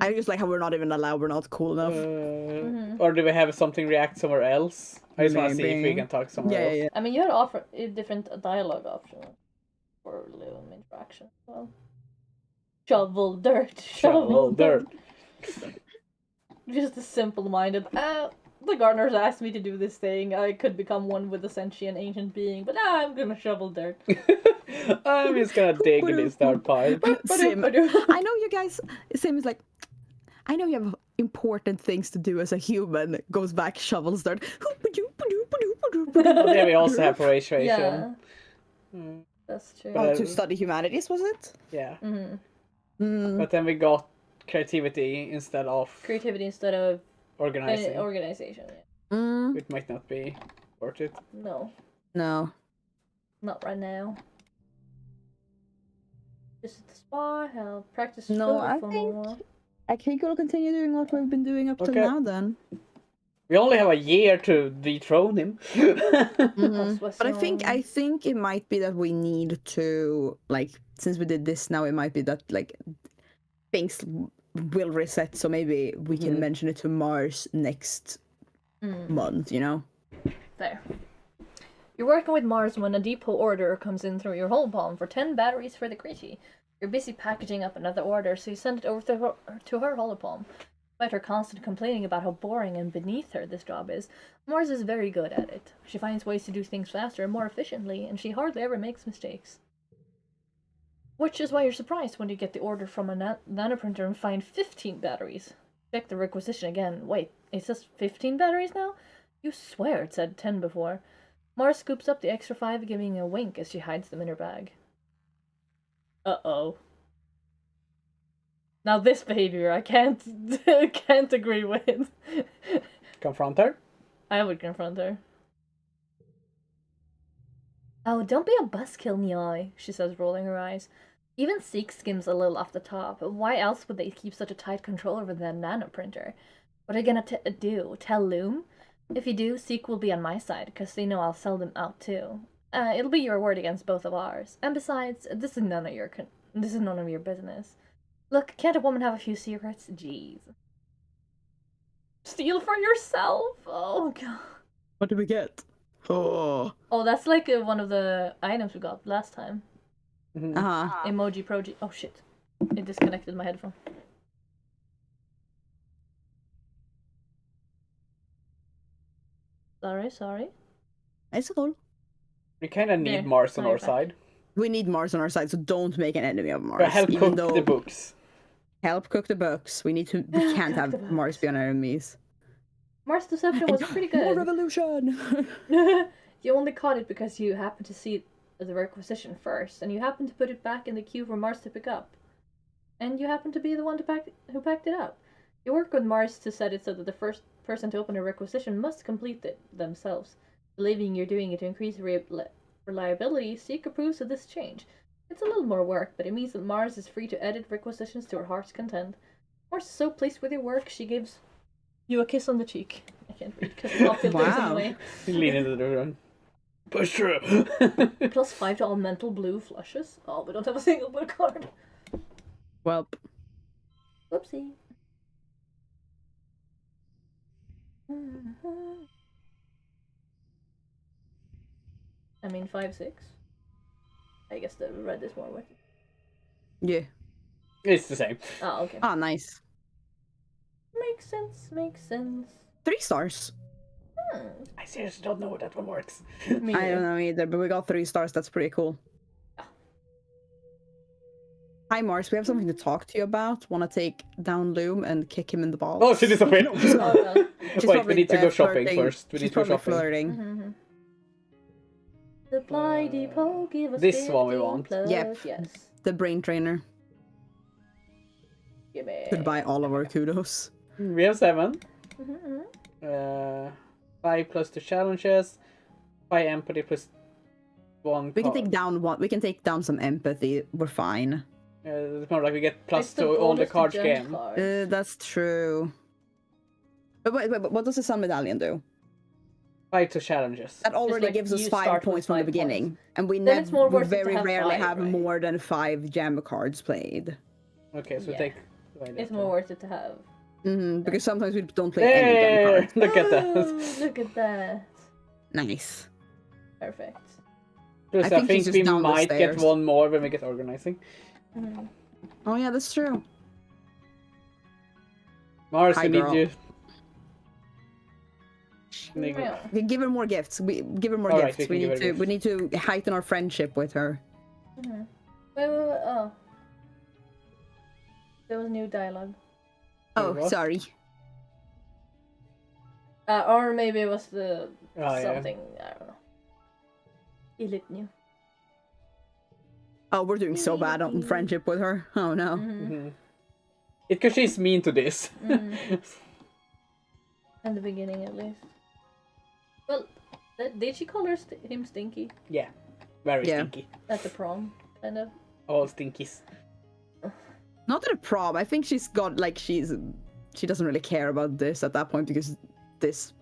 I just like how we're not even allowed, we're not cool enough. Or do we have something react somewhere else? I just want to see if we Maybe. can talk somewhere else. Yeah. I mean, you had to offer a different dialogue option for Loom interaction. Well, shovel dirt. Shovel dirt. Just a simple-minded. The gardeners asked me to do this thing. I could become one with a sentient ancient being, but I'm gonna shovel dirt. I'm just gonna dig this dirt pile. Sim, I know you guys, Sim is like, I know you have important things to do as a human. Goes back, shovels dirt. Then we also have persuasion. Yeah, Mm, that's true. Oh, to study humanities, was it? yeah. Mm. But then we got creativity instead of Creativity instead of organizing. organization. Yeah. Mm. It might not be worth it. No, No. not right now. Just at the spa, I'll practice No, photo I for think- more. I think we'll continue doing what we've been doing up till Okay. now then. We only have a year to dethrone him. Mhm. What's But I wrong? think it might be that we need to, like, since we did this now, it might be that, like, things will reset, so maybe we can mention it to Mars next month, you know? There. You're working with Mars when a depot order comes in through your holopalm for 10 batteries for the Kriti. You're busy packaging up another order, so you send it over to her holopalm. Despite her constant complaining about how boring and beneath her this job is, Mars is very good at it. She finds ways to do things faster and more efficiently, and she hardly ever makes mistakes. Which is why you're surprised when you get the order from a nanoprinter and find 15 batteries. Check the requisition again. Wait, it says 15 batteries now? You swear it said 10 before. Mars scoops up the extra 5, giving a wink as she hides them in her bag. Uh-oh. Now this behavior I can't agree with. Confront her. I would confront her. Oh, don't be a buzzkill, Nyai, she says, rolling her eyes. Even Seek skims a little off the top. Why else would they keep such a tight control over the nanoprinter? What are you gonna do? Tell Loom? If you do, Seek will be on my side, because they know I'll sell them out too. It'll be your word against both of ours. And besides, this is none of your business. Look, can't a woman have a few secrets? Jeez. Steal for yourself? Oh, God. What did we get? Oh. Oh, that's like one of the items we got last time. Uh-huh. Emoji proji. Oh, shit. It disconnected my headphone. Sorry. It's cool. We kind of need There, Mars on now our you're back. side. We need Mars on our side, so don't make an enemy of Mars. To help even cook though... the books. Help cook the books. We can't have Mars be on our enemies. Mars Deception was pretty good. More revolution! You only caught it because you happened to see the requisition first, and you happened to put it back in the queue for Mars to pick up. And you happened to be the one who packed it up. You work with Mars to set it so that the first person to open a requisition must complete it themselves. Believing you're doing it to increase reliability, Seek approves of this change. It's a little more work, but it means that Mars is free to edit requisitions to her heart's content. Mars is so pleased with your work, she gives you a kiss on the cheek. I can't read because the filter's in the way. Lean into the run. Push through. +5 to all mental blue flushes. Oh, we don't have a single blue card. Well. Whoopsie. I mean 5/6. I guess the red is more worth it. Yeah. It's the same. Oh, okay. Oh, nice. Makes sense, makes sense. 3 stars. I seriously don't know how that one works. Me I don't know either, but we got 3 stars. That's pretty cool. Yeah. Hi, Mars. We have something to talk to you about. Want to take down Loom and kick him in the balls? Oh, she disappeared. She's Wait, we need to go shopping flirting. first. We need She's to go probably shopping. flirting. Supply depot, give us This one we 15 want. plus, Yep. Yes. The brain trainer. Give me. Goodbye, all of our kudos. We have 7. Mm-hmm. 5 plus 2 challenges. 5 empathy plus 1. We can take down one. We can take down some empathy. We're fine. It's more like we get plus It's the to all the bonus to cards jump game. cards. That's true. But wait, what does the sun medallion do? 5 to challenges. That already like gives us you 5 start with points from the 5 beginning, points. and we Then it's more worth it to very have rarely 5, have right? more than 5 jam cards played. Okay, so Yeah. take. It's more worth it to have. Because sometimes we don't play any jam Hey, cards. look at that. Oh, look at that. Nice. Perfect. Plus, I I think think she's just we down the might get stairs. one more when we get organizing. Mhm. Oh yeah, that's true. Mars, Hi, we need girl. you. Yeah. We give her more gifts. We give her more All right, gifts. we can give her We need to heighten our friendship with her. Wait, oh. There was new dialogue. Oh, what? sorry. Or maybe it was the Oh, yeah. something, I don't know. Illit new. Oh, we're doing so bad on friendship with her. Oh no. Mhm. It's because she's mean to this. In the beginning, at least. Well, did she call him Stinky? Yeah, very Yeah. stinky. At the prom, kind of. All stinkies. Not at a prom. I think she's got like she doesn't really care about this at that point because this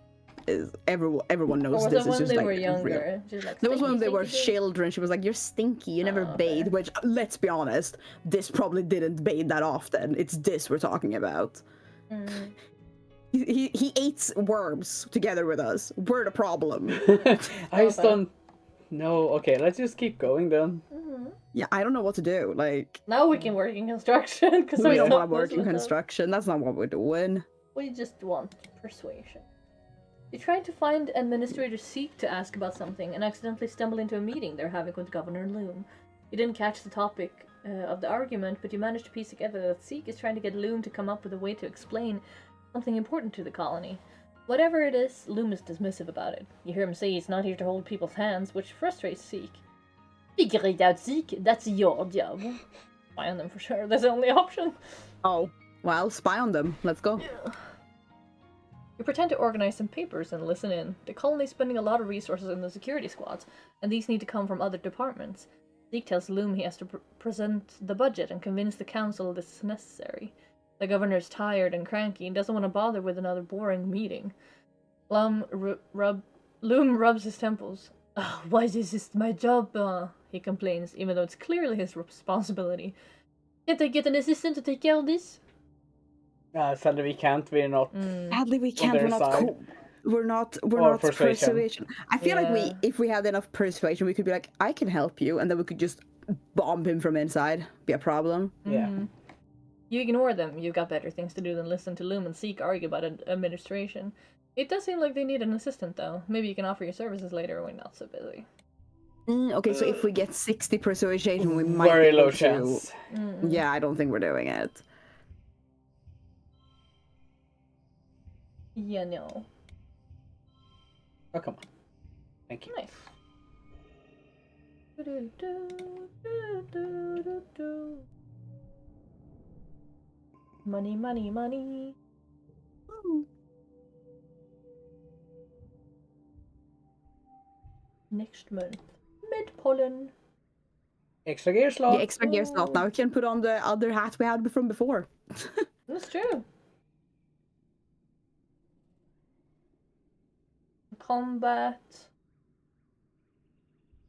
is everyone knows Or was this it is when just they like were real. younger? Just like, There was when "Stinky, they were stinky, children. She was like, "You're stinky. You never Oh, bathe." okay. Which, let's be honest, this probably didn't bathe that often. It's this we're talking about. Mm. He eats worms together with us. We're the problem. I just Okay. don't know. Okay, let's just keep going then. Yeah, I don't know what to do. Like, Now we can work in construction because we don't want to work in construction. That's not what we're doing. We just want persuasion. You try to find Administrator Seek to ask about something and accidentally stumble into a meeting they're having with Governor Loom. You didn't catch the topic of the argument, but you managed to piece together that Seek is trying to get Loom to come up with a way to explain something important to the colony. Whatever it is, Loom is dismissive about it. You hear him say he's not here to hold people's hands, which frustrates Seek. Figure it out, Seek. That's your job. Spy on them for sure. That's the only option. Oh, well, spy on them. Let's go. You pretend to organize some papers and listen in. The colony's spending a lot of resources in the security squads, and these need to come from other departments. Zeke tells Loom he has to present the budget and convince the council this is necessary. The governor's tired and cranky and doesn't want to bother with another boring meeting. Loom rubs his temples. "Oh, why is this my job? He complains, even though it's clearly his responsibility. Can't I get an assistant to take care of this? Sadly we can't. We're not. Sadly, we can't. their We're not side. cool. We're not Or persuasion. I feel like Yeah. if we had enough persuasion, we could be like, I can help you, and then we could just bomb him from inside. Be a problem. Yeah. You ignore them. You've got better things to do than listen to Loom and Seek argue about administration. It does seem like they need an assistant, though. Maybe you can offer your services later when not so busy. Okay, so if we get 60 persuasion, we might Very be able low to- chance. Yeah, I don't think we're doing it. Yeah, no. Oh, come on. Thank you. Nice. Money, money, money. Next month. Mid-pollen. Extra gear slot. The extra gear slot. Now we can put on the other hat we had from before. That's true. Combat.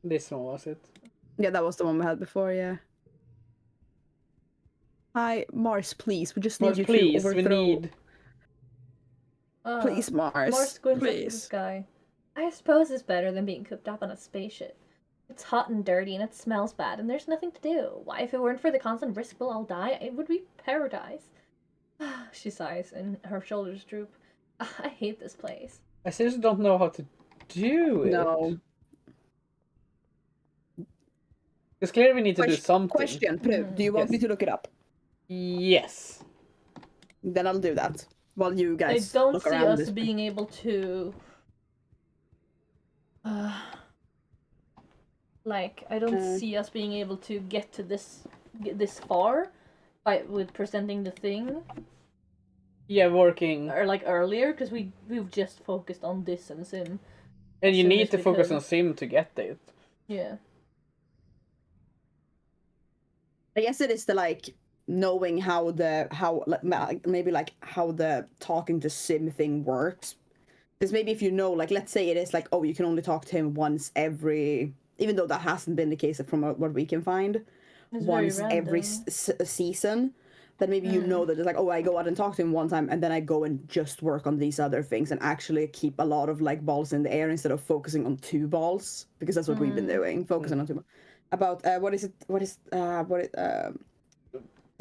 This one was it. Yeah, that was the one we had before, yeah. Hi, Mars, please. We just need Mars, you please, to we overthrow. need... Please, Mars. Mars squints up at the Please. sky. I suppose it's better than being cooped up on a spaceship. It's hot and dirty and it smells bad and there's nothing to do. Why, if it weren't for the constant risk we'll all die, it would be paradise. She sighs and her shoulders droop. I hate this place. I seriously don't know how to do it. No. Because clearly we need to do something. Question, Pru, do you want Yes. me to look it up? Yes. Then I'll do that. While you I guys don't look see around us this. being able to... like, I don't see us being able to get to this far with presenting the thing. Yeah, working. Or like earlier, because we've just focused on this and Sim. And you soon need as to we focus could. on Sim to get it. Yeah. I guess it is the like knowing how the maybe like how the talking to Sim thing works. Because maybe if you know, like, let's say it is like, oh, you can only talk to him once every, even though that hasn't been the case from what we can find, It's once very every random. season. Then maybe you know that it's like, oh, I go out and talk to him one time, and then I go and just work on these other things and actually keep a lot of like balls in the air instead of focusing on 2 balls, because that's what we've been doing, focusing on 2 balls. About the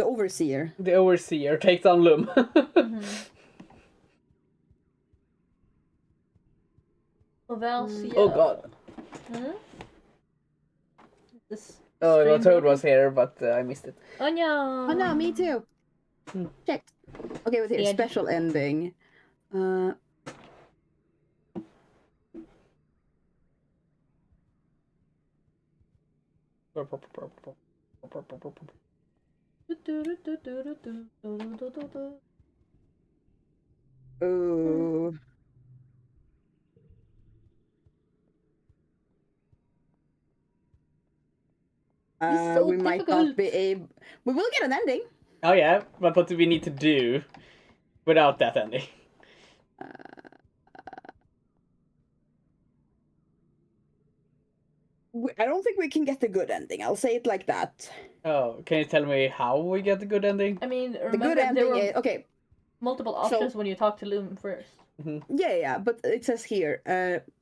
overseer. The overseer, take down Lum. Overseer. Oh god. This Oh, I stream thought it broken? was here, but I missed it. Oh no! Oh no, me too. Checked. Okay, wait here. Yeah. Special ending. Ooh. so We might not difficult. be able. We will get an ending. Oh yeah, but what do we need to do without that ending? I don't think we can get the good ending. I'll say it like that. Oh, can you tell me how we get the good ending? I mean, The remember good there ending were is okay. multiple options when you talk to Loom first. Yeah, but it says here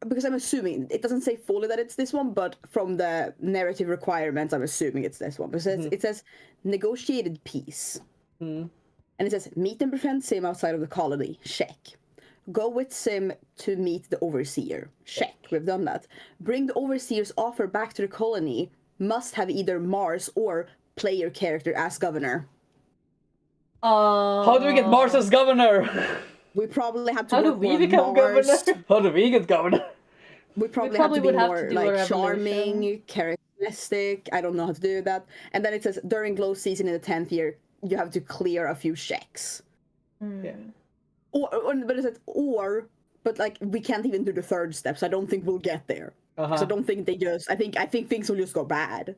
because I'm assuming it doesn't say fully that it's this one, but from the narrative requirements, I'm assuming it's this one. Because it says negotiated peace, and it says meet and befriend Sim outside of the colony. Check. Go with Sim to meet the overseer. Check. We've done that. Bring the overseer's offer back to the colony. Must have either Mars or player character as governor. How do we get Mars as governor? We probably have to How do work we more become Mars. governor? How do we get governor? We probably probably have to would be have more to do a like revolution. charming, charismatic. I don't know how to do that. And then it says during glow season in the 10th year, you have to clear a few checks. Yeah. But it says but like we can't even do the 3rd step, so I don't think we'll get there. So I don't think they just. I think things will just go bad.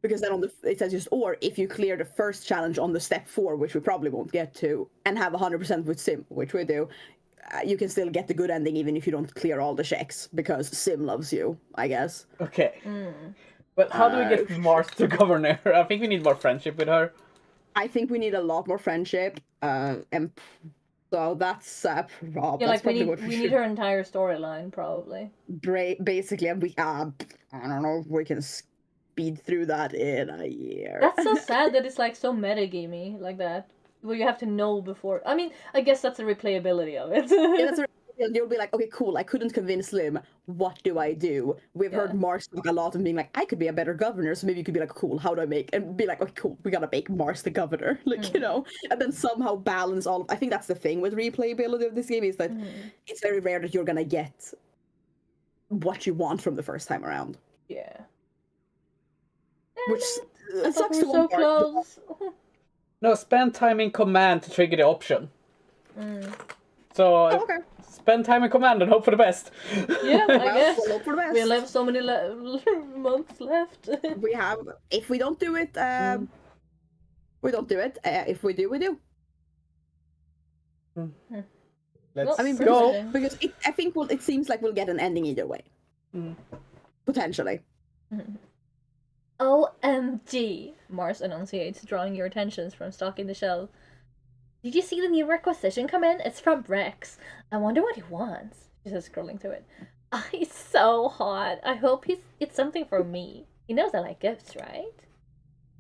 Because then it says just or if you clear the first challenge on the step 4, which we probably won't get to, and have 100% with Sim, which we do, you can still get the good ending even if you don't clear all the checks because Sim loves you, I guess. Okay. But how do we get Mars to governor? I think we need more friendship with her. I think we need a lot more friendship, and so that's Rob. Yeah, That's like we probably what need should her entire storyline probably. basically, and we I don't know if we can speed through that in a year. That's so sad that it's like so metagamey like that. Where you have to know before. I mean, I guess that's the replayability of it. Yeah, that's you'll be like, okay, cool, I couldn't convince Lim. What do I do? We've heard Mars talk a lot and being like, I could be a better governor. So maybe you could be like, cool, how do I make? And be like, okay, cool, we gotta make Mars the governor. Like, you know, and then somehow balance all of, I think that's the thing with replayability of this game is that it's very rare that you're gonna get what you want from the first time around. Yeah. Which I thought sucks we to were so one part. close. No, spend time in command to trigger the option. So Oh, okay. spend time in command and hope for the best. Yeah, I Well, guess. we'll hope for the best. We only have so many months left. We have, if we don't do it, we don't do it. If we do, we do. Let's I mean, go. because I think it seems like we'll get an ending either way. Potentially. OMG, Mars enunciates, drawing your attentions from stocking the shelf. Did you see the new requisition come in? It's from Rex. I wonder what he wants. She says, scrolling through it. Oh, he's so hot. I hope it's something for me. He knows I like gifts, right?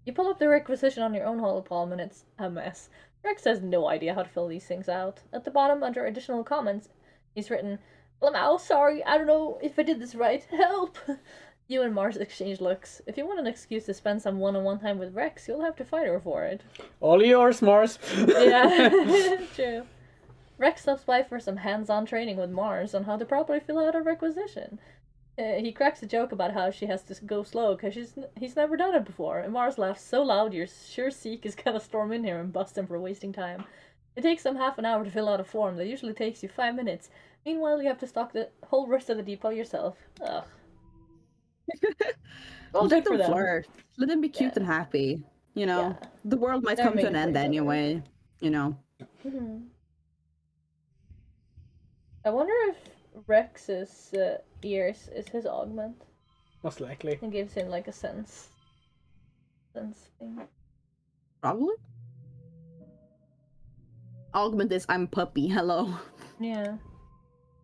You pull up the requisition on your own holopalm and it's a mess. Rex has no idea how to fill these things out. At the bottom, under additional comments, he's written, Lamau, sorry, I don't know if I did this right. Help! You and Mars exchange looks. If you want an excuse to spend some one-on-one time with Rex, you'll have to fight her for it. All yours, Mars. Yeah, true. Rex stops by for some hands-on training with Mars on how to properly fill out a requisition. He cracks a joke about how she has to go slow because he's never done it before, and Mars laughs so loud you're sure Zeke is gonna storm in here and bust him for wasting time. It takes him half an hour to fill out a form that usually takes you 5 minutes. Meanwhile, you have to stock the whole rest of the depot yourself. Ugh. Well, Let good for them them. flirt. Let them be cute and happy. You know, the world might They're come to making an end for each other. anyway. You know. I wonder if Rex's ears is his augment. Most likely. It gives him like a sense thing. Probably. Augment is I'm puppy. Hello. Yeah.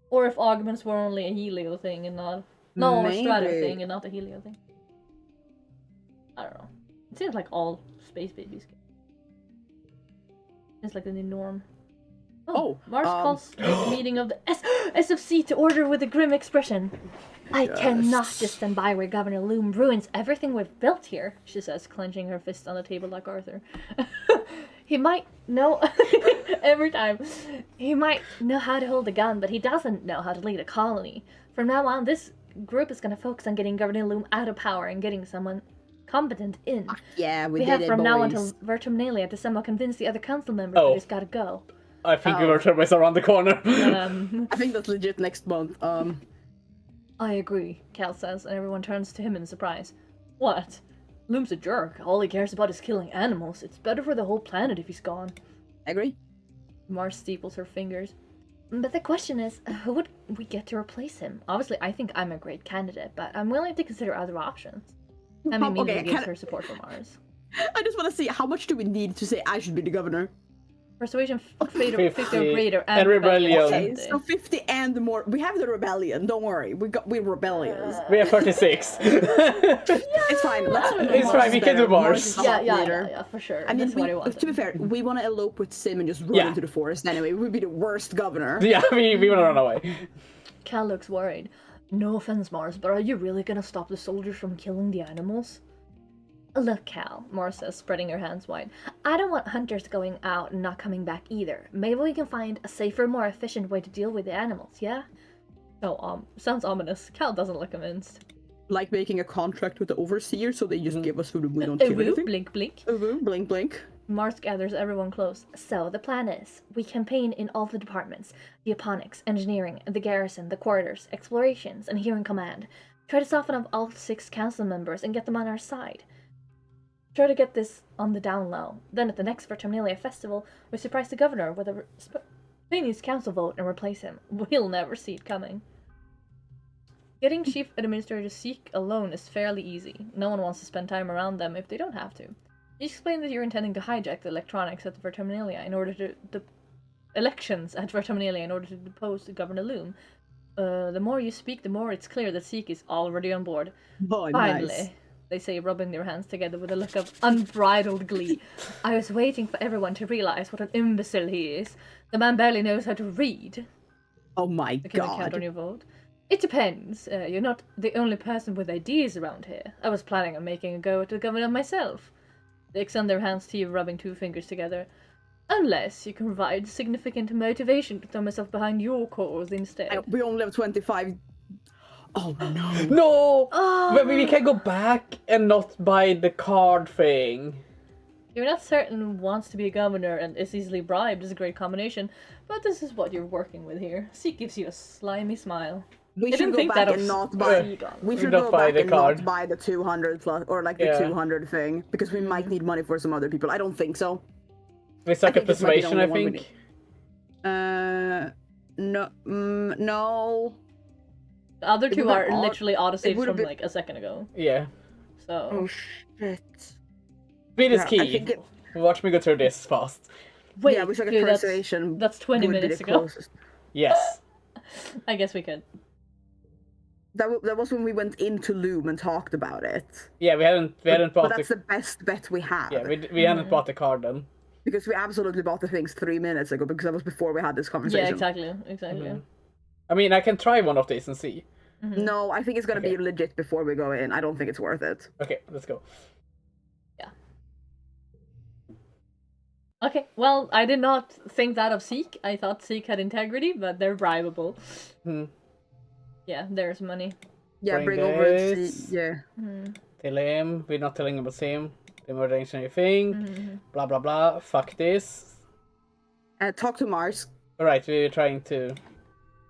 Or if augments were only a Helio thing and not or a Strato Maybe. thing and not a Helio thing. I don't know. It seems like all space babies get. It's like the new norm. Oh, Mars calls this meeting of the SFC to order with a grim expression. I cannot just stand by where Governor Loom ruins everything we've built here, she says, clenching her fist on the table like Arthur. He might know every time. He might know how to hold a gun, but he doesn't know how to lead a colony. From now on, this group is going to focus on getting Governor Loom out of power and getting someone competent in. Yeah, we did have it, from now boys. until Vertumnalia to somehow convince the other council members that he's got to go. I think we were turbines around the corner. I think that's legit next month. I agree, Cal says, and everyone turns to him in surprise. What? Loom's a jerk. All he cares about is killing animals. It's better for the whole planet if he's gone. Agree? Mars steeples her fingers. But the question is, who would we get to replace him? Obviously, I think I'm a great candidate, but I'm willing to consider other options. I mean, Okay, Mimi gives her support for Mars. I just want to see how much do we need to say I should be the governor? Persuasion, fate, or 50 greater, and rebellion. Okay, so 50 and more. We have the rebellion. Don't worry, we're rebellious. We have 36. It's fine. It's fine, we can do Mars. is a lot later. Yeah, for sure. I mean, That's what I want. to be fair, we want to elope with Sim and just run into the forest anyway. We'd be the worst governor. Yeah, we want to run away. Cal looks worried. No offense, Mars, but are you really gonna stop the soldiers from killing the animals? Look, Cal, Mars says, spreading her hands wide. I don't want hunters going out and not coming back either. Maybe we can find a safer, more efficient way to deal with the animals, yeah? Oh, sounds ominous. Cal doesn't look convinced. Like making a contract with the overseer so they just give us food and we don't kill anything. Blink, blink. Blink, blink. Mars gathers everyone close. So, the plan is, we campaign in all the departments. The aponics, engineering, the garrison, the quarters, explorations, and here in command. Try to soften up all 6 council members and get them on our side. Try to get this on the down low. Then at the next Vertumnalia festival, we surprise the governor with a spontaneous council vote and replace him. We'll never see it coming. Getting Chief Administrator Zeke alone is fairly easy. No one wants to spend time around them if they don't have to. You explain that you're intending to hijack the electronics at the Vertumnalia in order to elections at Vertumnalia in order to depose Governor Loom. The more you speak, the more it's clear that Zeke is already on board. Oh, Finally. nice. They say, rubbing their hands together with a look of unbridled glee. I was waiting for everyone to realize what an imbecile he is. The man barely knows how to read. Oh my I cannot count on god. your vote. It depends. You're not the only person with ideas around here. I was planning on making a go at the governor myself. They extend their hands to you, rubbing 2 fingers together. Unless you can provide significant motivation to throw myself behind your cause instead. We only have 25. Oh no. No! Oh. But we can go back and not buy the card thing. You're not certain who wants to be a governor and is easily bribed is a great combination, but this is what you're working with here. Seek gives you a slimy smile. We I should didn't go think back that and of not buy. Seagull. We should not go buy back the and card. not buy the 200 plus, or like the Yeah. 200 thing, because we might need money for some other people. I don't think so. We suck at think this might be the persuasion, I only one we think. No, no. The other It two would've are been odd- literally autosaves would've from been- like a second ago. Yeah. So Oh shit. Speed is Yeah, I key. think it- Watch me go through this fast. wait, yeah, we suck at dude, persuasion. that's 20 would be the minutes ago. closest. Yes. I guess we could. That was when we went into Loom and talked about it. Yeah, we hadn't But bought that's the... the best bet we had. Yeah, we hadn't bought the card then. Because we absolutely bought the things 3 minutes ago, because that was before we had this conversation. Yeah, exactly. Mhm. I mean, I can try one of these and see. No, I think it's gonna Okay. be legit before we go in. I don't think it's worth it. Okay, let's go. Okay, well, I did not think that of Seek. I thought Seek had integrity, but they're bribable. Hmm. Yeah, there's money. Yeah, Bring bring over and this. see. Yeah. Tell him. We're not telling him about him. They won't arrange anything. Blah, blah, blah. Fuck this. Talk to Mars. Alright, we're trying to...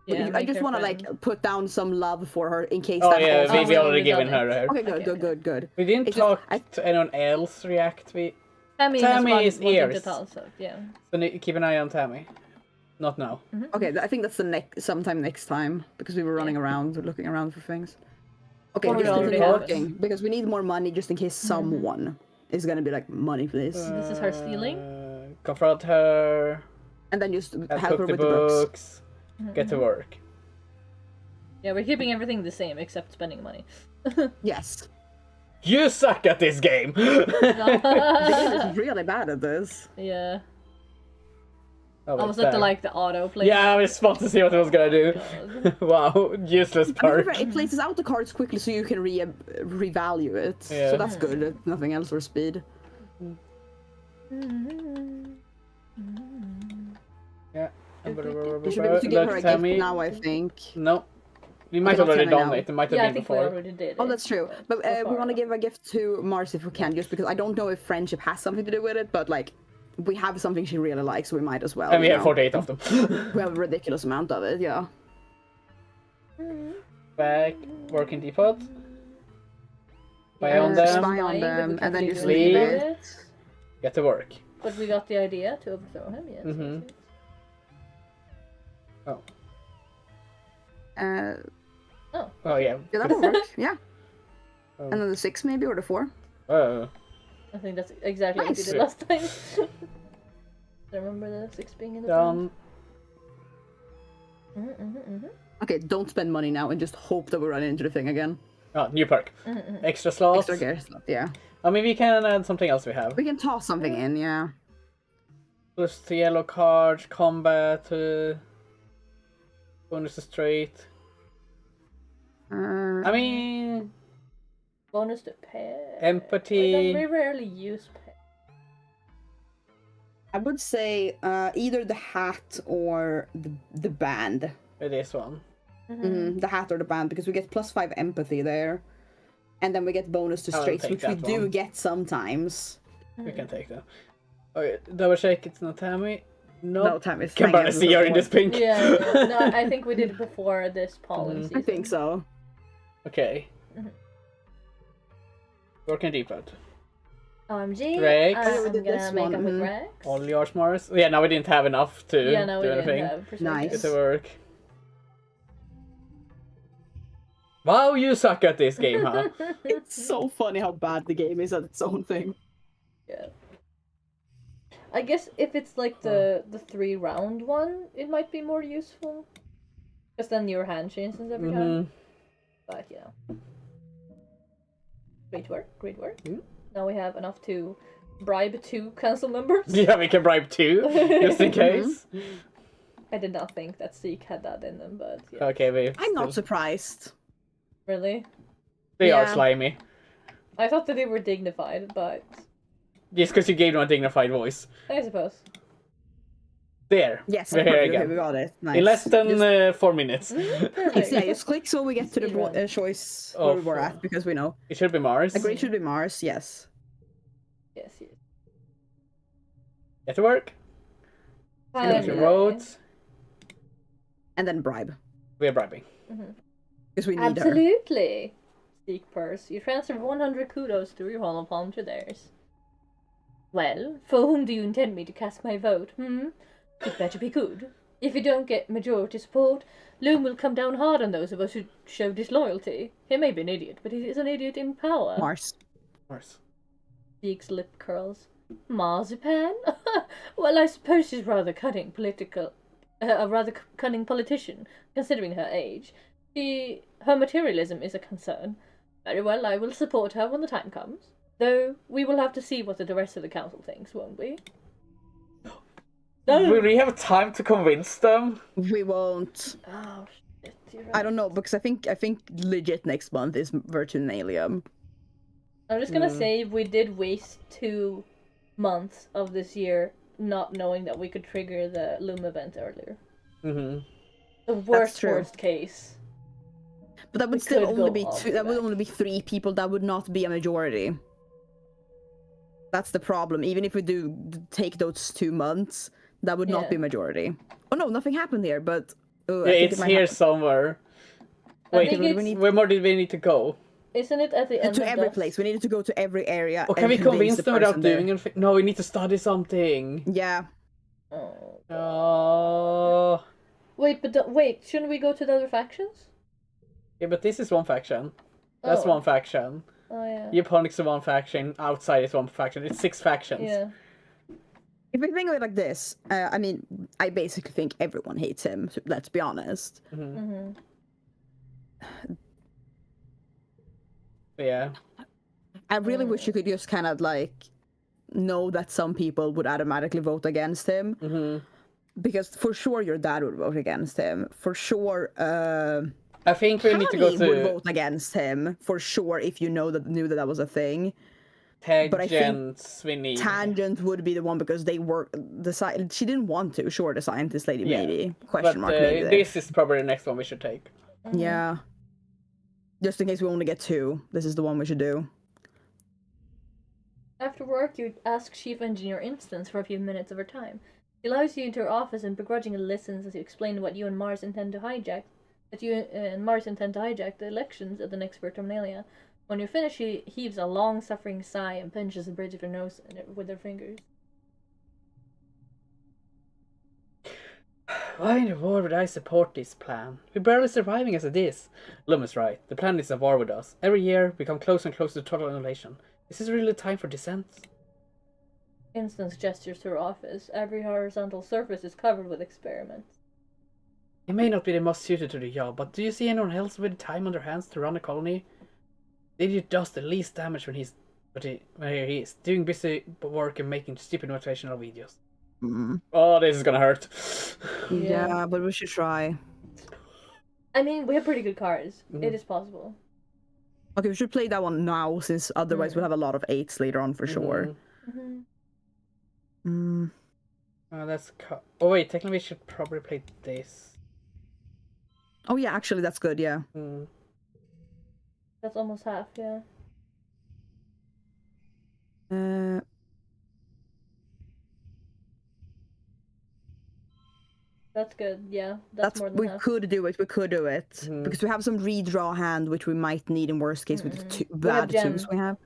Yeah, I make just her want to friend. like put down some love for her in case Oh that yeah, also- we Oh, already we done given her it. her. Okay, good, Okay, good, good, good. We didn't It's just- talk to anyone else react. Tammy, Tammy has is one wanting to ears. tell, so yeah. So keep an eye on Tammy. Not now. Okay, I think that's the sometime next time, because we were running around looking around for things. Okay, Or we just already continue have working because we need more money just in case someone is gonna be like money for this, This is her stealing? Confront her. and then just Help help her cook the with the books. Get to work. Yeah, we're keeping everything the same except spending money. Yes, You suck at this game! David is really bad at this. Yeah. Oh, I wait, was at the there. like the auto play. Yeah, I was supposed to see what it was gonna do. Wow, useless I mean, perk. it places out the cards quickly so you can revalue it. Yeah. So that's good. If nothing else for speed. Yeah. You should be able to give her a gift now, I think. No. We might Okay, have already Tammy done now. it. It might have Yeah, I been think we before. already did. Oh, it. that's true. But we far. want to give a gift to Mars if we can, just because I don't know if friendship has something to do with it, but like, we have something she really likes, so we might as well. And we you have know. 48 of them. We have a ridiculous amount of it, yeah. Back, working depot. Spy on them. Spy on Spying, but them, we and can't then do just leave leave anything it. about it. Get to work. But we got the idea to overthrow him, yes. Mhm. yes, yes. Oh. Oh, Oh, yeah. yeah, that'll work. Yeah. Oh. And then the 6 maybe, or the 4. I think that's exactly what we Nice. did last time. I remember the 6 being in the Done. front. Okay, don't spend money now and just hope that we run into the thing again. Oh, new perk. Extra slots. Extra gear slot, yeah. I mean, we can add something else we have. We can toss something in, yeah. Plus the yellow cards, combat, bonus to straight. I mean, Bonus to pair. Empathy. We rarely use pair. I would say either the hat or the band. this one. The hat or the band, because we get +5 empathy there. And then we get bonus to I'll straights, take which we that do one. get sometimes. We can take that. Okay, double check. It's not Tammy. No, No. time is Can barely see her in this pink. Yeah, yeah. No, I think we did it before this pollen season. I think so. Okay. Working depot. OMG, Rex. Oh, yeah, we I'm did gonna this make one, up with mhm. Rex. All yours, Mars. Yeah, now we didn't have enough to Yeah, no, we do didn't anything. have persuasion. Nice. Get to work. Wow, you suck at this game, huh? It's so funny how bad the game is at its own thing. Yeah. I guess if it's like the 3-round one, it might be more useful. Because then your hand changes every time. But you know. Great work, great work. Now we have enough to bribe 2 council members. Yeah, we can bribe 2, just in case. I did not think that Zeke had that in them, but yeah. Okay, I'm not surprised. Really? They are Yeah. slimy. I thought that they were dignified, but Just because you gave them a dignified voice. I suppose. There. Yes, Here perfect. again. Okay, we got it. Nice. In less than Just, 4 minutes. Perfect. yeah, just click so we get to the Speedrun. choice Oh, where we were at, because we know. It should be Mars. Agree should be Mars, yes. Yes, yes. Get to work. Finish the Finally. roads. And then bribe. We are bribing. Because we need her. Absolutely. Zeke purse. You transfer 100 kudos through your hollow palm to theirs. Well, for whom do you intend me to cast my vote, It better be good. If you don't get majority support, Loom will come down hard on those of us who show disloyalty. He may be an idiot, but he is an idiot in power. Mars. Mars. Zeke's lip curls. Marzipan? Well, I suppose she's rather cunning a rather cunning politician, considering her age. Her materialism is a concern. Very well, I will support her when the time comes. Though, we will have to see what the rest of the council thinks, won't we? Will we have time to convince them? We won't. Oh, shit, you're right. I don't know, because I think legit next month is Virtunalia. I'm just gonna say we did waste 2 months of this year not knowing that we could trigger the Loom event earlier. The worst case. But that would We still could only go be all two. the That would way. only be 3 people. That would not be a majority. That's the problem. Even if we do take those 2 months, that would not Yeah. be a majority. Oh no, nothing happened here. But I Yeah, think it's it might here happen. somewhere. I Wait, think we it's, need- where more did we need to go? isn't it at the end To of every Dust? place. We needed to go to every area. Or can and we convince the them without person there. doing anything? No, we need to study something. Yeah. Oh. Oh. Wait, but wait, shouldn't we go to the other factions? Yeah, but this is one faction. That's Oh. one faction. Oh, yeah. Japonics is one faction. Outside is one faction. It's 6 factions. Yeah. If we think of it like this, I mean, I basically think everyone hates him. Let's be honest. Yeah. I really wish you could just kind of like know that some people would automatically vote against him. Because for sure your dad would vote against him. For sure, I think we need to go Connie would to vote against him. For sure, if you knew that was a thing. but I think tangents. We need. Tangent would be the one because they were she didn't want to. Sure, the scientist lady Yeah. maybe But question mark maybe. there. this is probably the next one we should take. Yeah. Just in case we only get 2, this is the one we should do. After work, you ask Chief Engineer Instance for a few minutes of her time. She allows you into her office and begrudgingly listens as you explain what you and Mars intend to hijack. That you and Mars intend to hijack the elections at the next Virtunalia. When you're finished, she heaves a long-suffering sigh and pinches the bridge of her nose with her fingers. Why in the world would I support this plan? We're barely surviving as it is. Lum is right. The plan is at war with us. Every year, we come closer and closer to total annihilation. Is this really time for dissent? Instance gestures to her office. Every horizontal surface is covered with experiments. He may not be the most suited to the job, but do you see anyone else with time on their hands to run a colony? The idiot does the least damage when he is doing busy work and making stupid motivational videos. Oh, this is gonna hurt. Yeah, but we should try. I mean, we have pretty good cards. It is possible. Okay, we should play that one now, since otherwise we'll have a lot of 8s later on for sure. Oh, that's oh wait, technically we should probably play this. Oh yeah, actually that's good, yeah. That's almost half, yeah. That's good, yeah. That's more than we half. could do it, because we have some redraw hand which we might need in worst case with the 2 bad gems. 2s we have.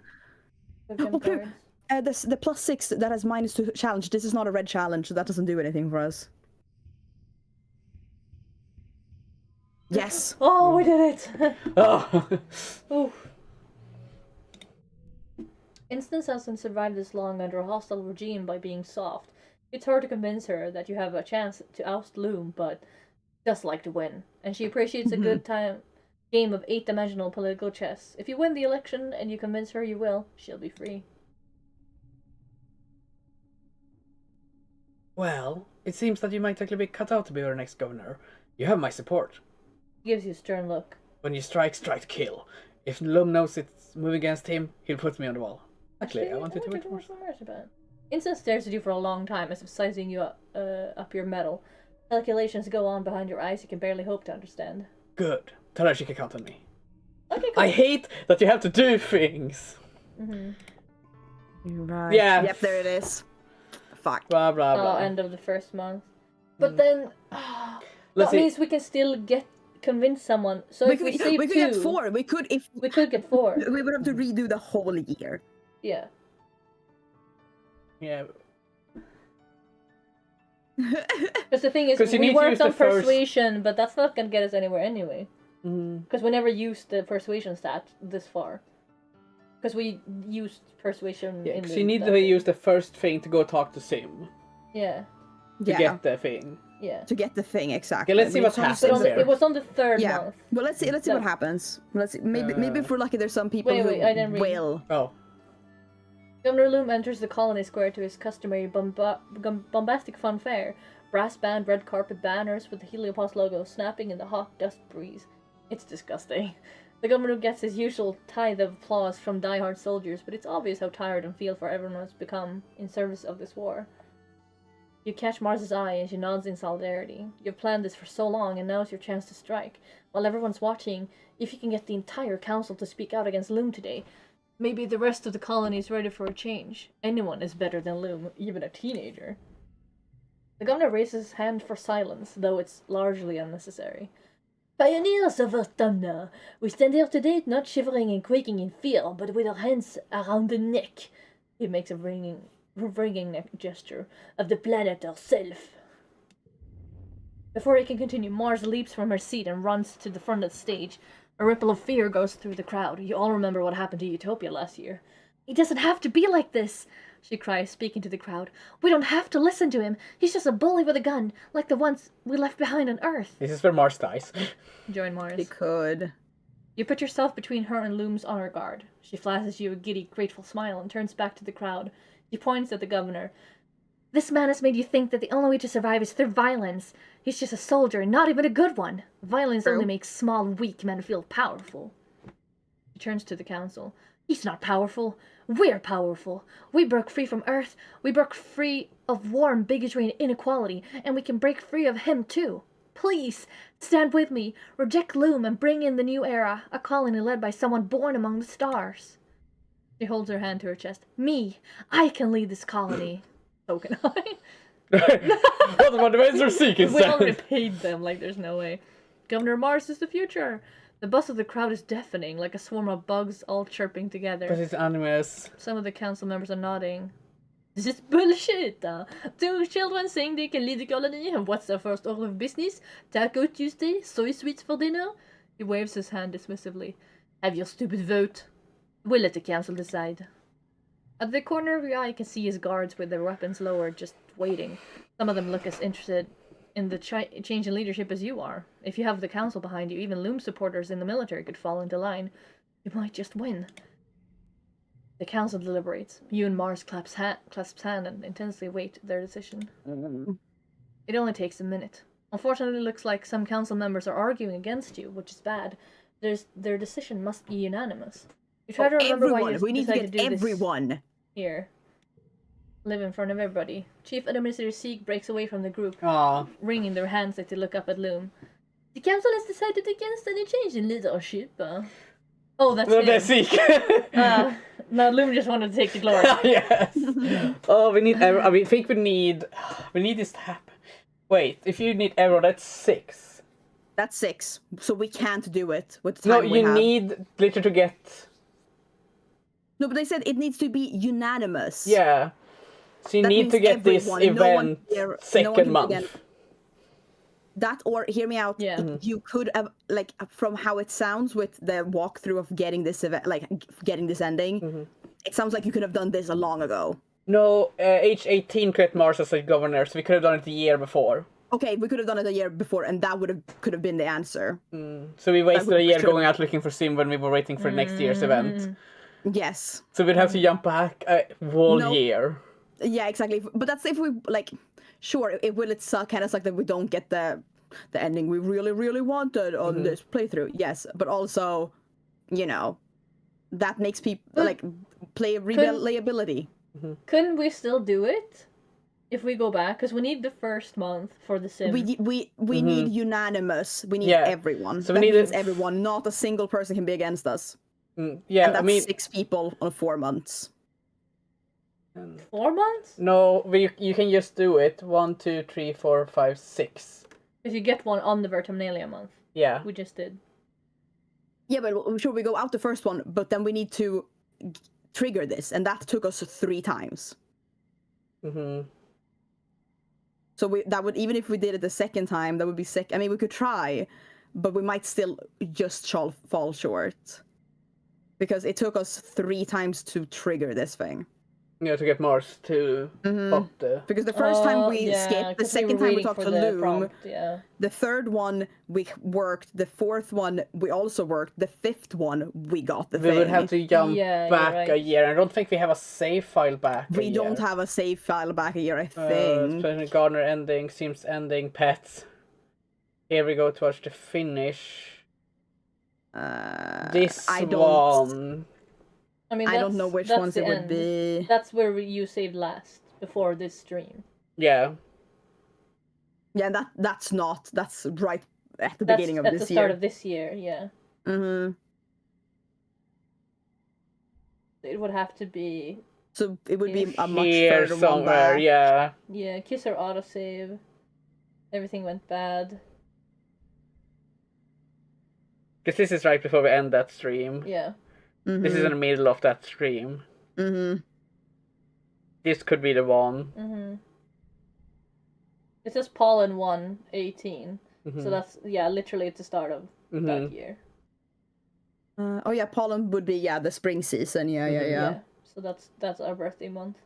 Good gem Oh, Pru- cards. the +6 that has -2 challenge. This is not a red challenge, so that doesn't do anything for us. Yes. Oh, we did it! Oh. Oof. Instance hasn't survived this long under a hostile regime by being soft. It's hard to convince her that you have a chance to oust Loom, but just like to win. And she appreciates a good game of 8-dimensional political chess. If you win the election and you convince her you will, she'll be free. Well, It seems that you might actually be cut out to be our next governor. You have my support. He gives you a stern look. When you strike to kill. If Loom knows it's moving against him, he'll put me on the wall. Actually, I want you to wait for more. Instant stares at you for a long time as if sizing you up your metal. Calculations go on behind your eyes you can barely hope to understand. Good. Tell her she can count on me. Okay, cool. I hate that you have to do things. Right. Yeah. Yep, there it is. Fuck. Blah, blah, blah. End of the first month. But then... Let's that see. means we can still convince someone. So if we save we could two... get 4. We could get 4. We would have to redo the whole year. Yeah. Yeah. Because the thing is, you we need to worked use on the first- persuasion, but that's not going to get us anywhere anyway. Because we never used the persuasion stat this far. Because we used persuasion Yeah, in because the... you need to use the first thing to go talk to Sim. Yeah. To get the thing. Yeah. To get the thing, exactly. Okay, let's see what just happens here. It was on the third Yeah. month. Well, let's see what happens. Let's see. Maybe if we're lucky, there's some people Wait, I didn't who read. will. Oh. Governor Loom enters the colony square to his customary bombastic fanfare. Brass band, red carpet banners with the Heliopause logo snapping in the hot dust breeze. It's disgusting. The governor gets his usual tithe of applause from die-hard soldiers, but it's obvious how tired and feel for everyone has become in service of this war. You catch Mars's eye and she nods in solidarity. You've planned this for so long and now's your chance to strike. While everyone's watching, if you can get the entire council to speak out against Loom today, maybe the rest of the colony is ready for a change. Anyone is better than Loom, even a teenager. The governor raises his hand for silence, though it's largely unnecessary. Pioneers of Autumna, we stand here today not shivering and quaking in fear, but with our hands around the neck. He makes a ringing neck gesture of the planet herself. Before he can continue, Mars leaps from her seat and runs to the front of the stage. A ripple of fear goes through the crowd. You all remember what happened to Utopia last year. He doesn't have to be like this, she cries, speaking to the crowd. We don't have to listen to him. He's just a bully with a gun, like the ones we left behind on Earth. This is where Mars dies. Join Mars. He could. You put yourself between her and Loom's honor guard. She flashes you a giddy, grateful smile and turns back to the crowd. She points at the governor. This man has made you think that the only way to survive is through violence. He's just a soldier, and not even a good one. Violence only makes small, weak men feel powerful. She turns to the council. He's not powerful. We're powerful. We broke free from Earth. We broke free of war and bigotry and inequality, and we can break free of him too. Please, stand with me. Reject Loom and bring in the new era, a colony led by someone born among the stars. She holds her hand to her chest. Me. I can lead this colony. So can I. What about the Windsor Seekers? We already paid them, like there's no way. Governor Mars is the future. The buzz of the crowd is deafening, like a swarm of bugs all chirping together. But it's animus. Some of the council members are nodding. This is bullshit! Two children saying they can lead the colony, and what's their first order of business? Taco Tuesday? Soy sweets for dinner? He waves his hand dismissively. Have your stupid vote. We'll let the council decide. At the corner of your eye, you can see his guards with their weapons lowered, just waiting. Some of them look as interested in the change in leadership as you are. If you have the council behind you, even Loom supporters in the military could fall into line. You might just win. The council deliberates. You and Mars clasps hand and intensely wait their decision. It only takes a minute. Unfortunately, it looks like some council members are arguing against you, which is bad. Their decision must be unanimous. You try to remember why you We need to decided get do everyone. this here. Live in front of everybody. Chief Administrator Seek breaks away from the group, Aww. wringing their hands as they look up at Loom. The council has decided against any change in leadership. Oh, that's No, him. that's Seek. No, Loom just wanted to take the glory. Yes. Oh, we need. I think we need this to happen. Wait, if you need everyone, that's 6. That's 6. So we can't do it with the No, time we you have. need literally to get. No, but they said it needs to be unanimous. Yeah. So you That need means to get this everyone. No one event here- no one second can month. again- That, or hear me out. Yeah. You could have, like, from how it sounds with the walkthrough of getting this event, like getting this ending. It sounds like you could have done this long ago. No, age 18 create Mars as a governor, so we could have done it the year before. Okay, we could have done it a year before, and that could have been the answer. So we wasted a year should've- going out looking for Sim when we were waiting for next year's event. Yes. So we'd have to jump back a whole No. year. Yeah, exactly. But that's if we like. Sure, it will. It suck. Kind of suck that we don't get the ending we really wanted on this playthrough. Yes, but also, that makes people like play replayability. Couldn't we still do it if we go back? Because we need the first month for the sim. We need unanimous. We need everyone. So that we need means everyone. Not a single person can be against us. Yeah, and that's I mean 6 people on 4 months. 4 months? No, you can just do it 1, 2, 3, 4, 5, 6. If you get one on the Vertaminalia month. Yeah. We just did. Yeah, but sure, we go out the first one, but then we need to trigger this, and that took us 3 times. So that would, even if we did it the second time, that would be sick. I mean, we could try, but we might still just fall short. Because it took us 3 times to trigger this thing. Yeah, to get Mars to pop the... Because the first time we skipped, the second time we talked to Loom, prompt, the third one we worked, the fourth one we also worked, the fifth one we got the thing. We would have to jump back a year. I don't think we have a save file back We don't have a save file back a year, I think. President Gardner ending, Sims ending, pets. Here we go towards the finish. This one... I mean, I don't know which ones it would be. That's where you saved last, before this stream. Yeah. Yeah, that's right at the beginning of this year. At the start of this year, yeah. It would have to be... So it would be a much here further somewhere, one back. yeah. Yeah, kiss or autosave. Everything went bad. Because this is right before we end that stream. Yeah. This is in the middle of that stream. This could be the one. It says Pollen 1:18. So that's, literally at the start of that year. Oh yeah, Pollen would be, the spring season. Yeah. So that's our birthday month.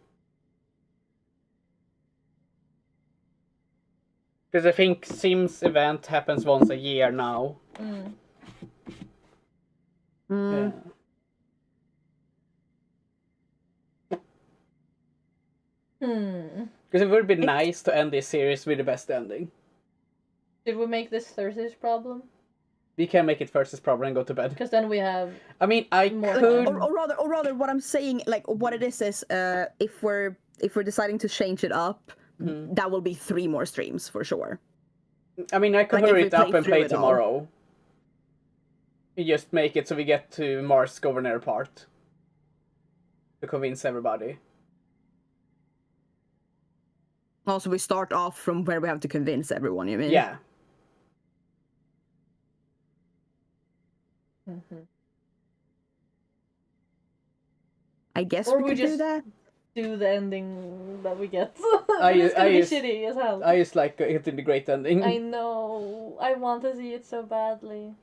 Because I think Sims event happens once a year now. Yeah. Because it would be nice to end this series with the best ending. Did we make this Thursday's problem? We can make it Thursday's problem and go to bed. Because then we have... I mean, I could... Or rather, what I'm saying, like, what it is, if we're deciding to change it up, that will be 3 more streams, for sure. I mean, I could Like, hurry if it we up play and play through it all. tomorrow. We just make it so we get to Mars Governor part. To convince everybody. Also, we start off from where we have to convince everyone, you mean? Yeah. I guess Or we we could just do that. do the ending that we get. I It's gonna be just- shitty as hell. I just like hitting the great ending. I know. I want to see it so badly.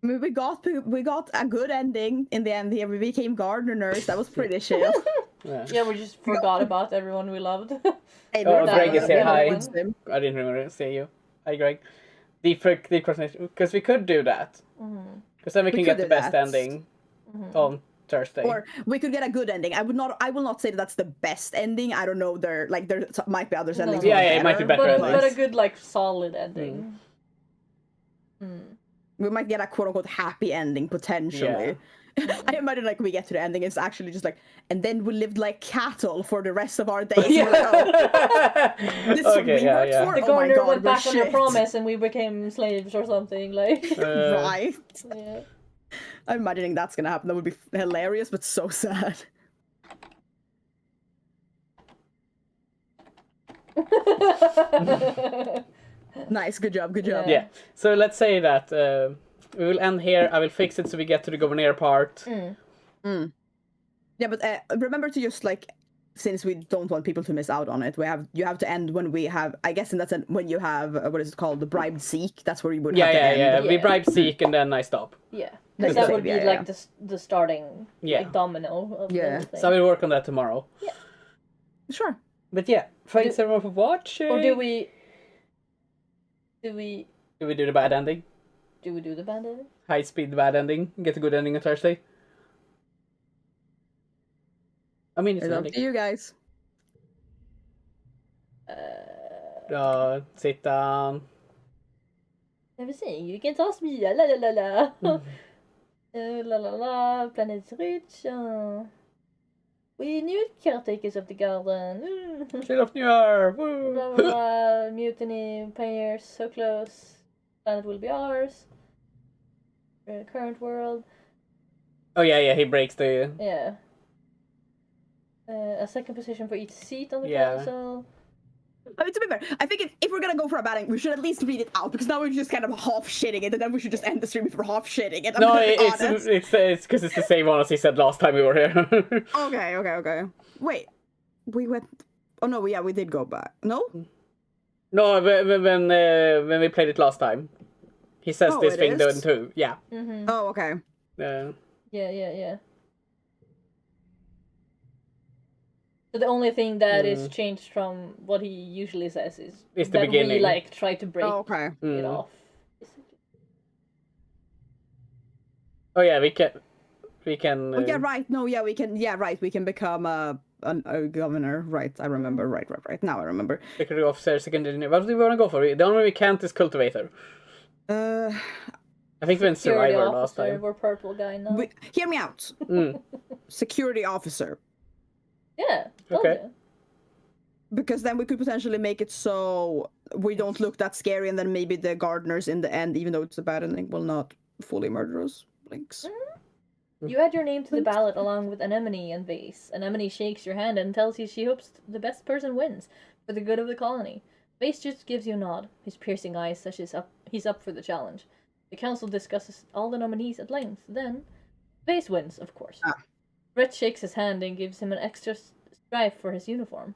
I mean, we got a good ending in the end here. We became gardeners. That was pretty chill. Yeah, we just forgot about everyone we loved. Hey, Oh, we're Greg is here. Hi. with him. I didn't remember to say you. Hi, Greg. Deep question, because we could do that. Because then we can get could the do best that. ending on Thursday. Or we could get a good ending. I will not say that that's the best ending. I don't know. There might be other endings. Yeah, it might be better but a good, like, solid ending. We might get a quote-unquote happy ending, potentially. I imagine, like, we get to the ending, it's actually just like, and then we lived like cattle for the rest of our days. Yeah. We're like, oh, this is what we worked for? The Oh my gardener god, went we're back on their shit. promise and we became slaves or something, like... Right. Yeah. I'm imagining that's gonna happen. That would be hilarious, but so sad. Nice, good job. Yeah. So let's say that we will end here. I will fix it so we get to the Governor part. Yeah, but remember to just, like, since we don't want people to miss out on it, you have to end when we have, I guess, and that's when you have what is it called, the bribed Seek. That's where you would have to end. Yeah. We Yeah. bribe Seek and then I stop. Yeah. That's Because that the would be, save, like, the starting, Yeah. like, domino of the Yeah. whole thing. So I will work on that tomorrow. Yeah. Sure. But yeah, thanks everyone for watching. Or do we Do we do the bad ending? do the band ending? High speed bad ending. Get a good ending on Thursday. I mean, it's It's an up ending. to you guys. Sit down. Everything, you can toss me, la la la la. La la la, planet's rich. We new caretakers of the garden. Chill of New Year! Blah blah Woo! blah, mutiny, pioneers, so close. Planet will be ours. Current world. Oh yeah, he breaks the... Yeah. A second position for each seat on the Yeah. council. I mean, to be fair, I think if we're gonna go for a batting, we should at least read it out, because now we're just kind of half shitting it, and then we should just end the stream if we're half shitting it. I'm No, gonna be it's honest. because it's the same one as he said last time we were here. Okay. Wait, we went. Oh no, we did go back. No. No, when we played it last time, he says Oh, this it thing is? then too. Yeah. Mm-hmm. Oh, okay. Yeah. So the only thing that is changed from what he usually says is It's the that we beginning. like try to break Oh, okay. it off. Oh yeah, we can. Oh, yeah, right. No, yeah, we can. Yeah, right. We can become a governor. Right. I remember. Right. Now I remember. Secretary officer, second engineer. What do we want to go for? The only one we can't is cultivator. I think we went Security survivor last officer, time. we're purple guy now. Hear me out. Security officer. Yeah. Told Okay. you. Because then we could potentially make it so we don't look that scary, and then maybe the gardeners in the end, even though it's a bad ending, will not fully murder us. Blinks. You add your name to the ballot along with Anemone and Vase. Anemone shakes your hand and tells you she hopes the best person wins for the good of the colony. Vase just gives you a nod. His piercing eyes says he's up for the challenge. The council discusses all the nominees at length. Then, Vase wins, of course. Brett shakes his hand and gives him an extra stripe for his uniform.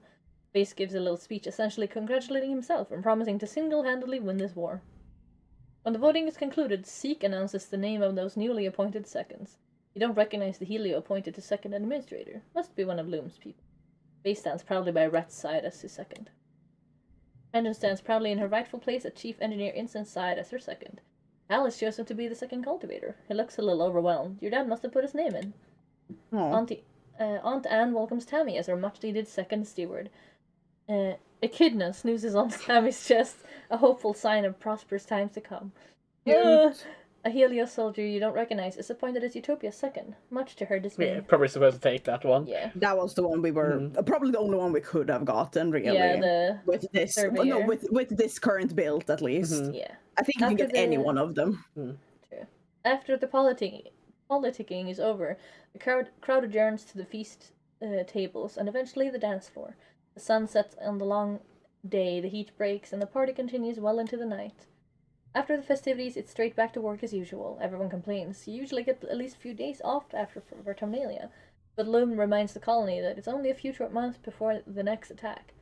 Vase gives a little speech essentially congratulating himself and promising to single-handedly win this war. When the voting is concluded, Zeke announces the name of those newly appointed seconds. You don't recognize the Helio appointed to second administrator. Must be one of Loom's people. Vase stands proudly by Rhett's side as his second. Tangent stands proudly in her rightful place at Chief Engineer Inson's side as her second. Alice shows up to be the second cultivator. He looks a little overwhelmed. Your dad must have put his name in. Aunt Anne welcomes Tammy as her much-needed second steward. Echidna snoozes on Tammy's chest, a hopeful sign of prosperous times to come. A Helio soldier you don't recognize is appointed as Utopia's second, much to her dismay. Yeah, probably supposed to take that one. Yeah. That was the one we were probably the only one we could have gotten, really. Yeah, with this, surveyor. no, with this current build at least. Yeah. I think you can get any one of them. True. After the politicking is over, the crowd adjourns to the feast tables and eventually the dance floor. The sun sets on the long day, the heat breaks, and the party continues well into the night. After the festivities, it's straight back to work as usual. Everyone complains. You usually get at least a few days off after Vertumnalia, but Loom reminds the colony that it's only a few short months before the next attack.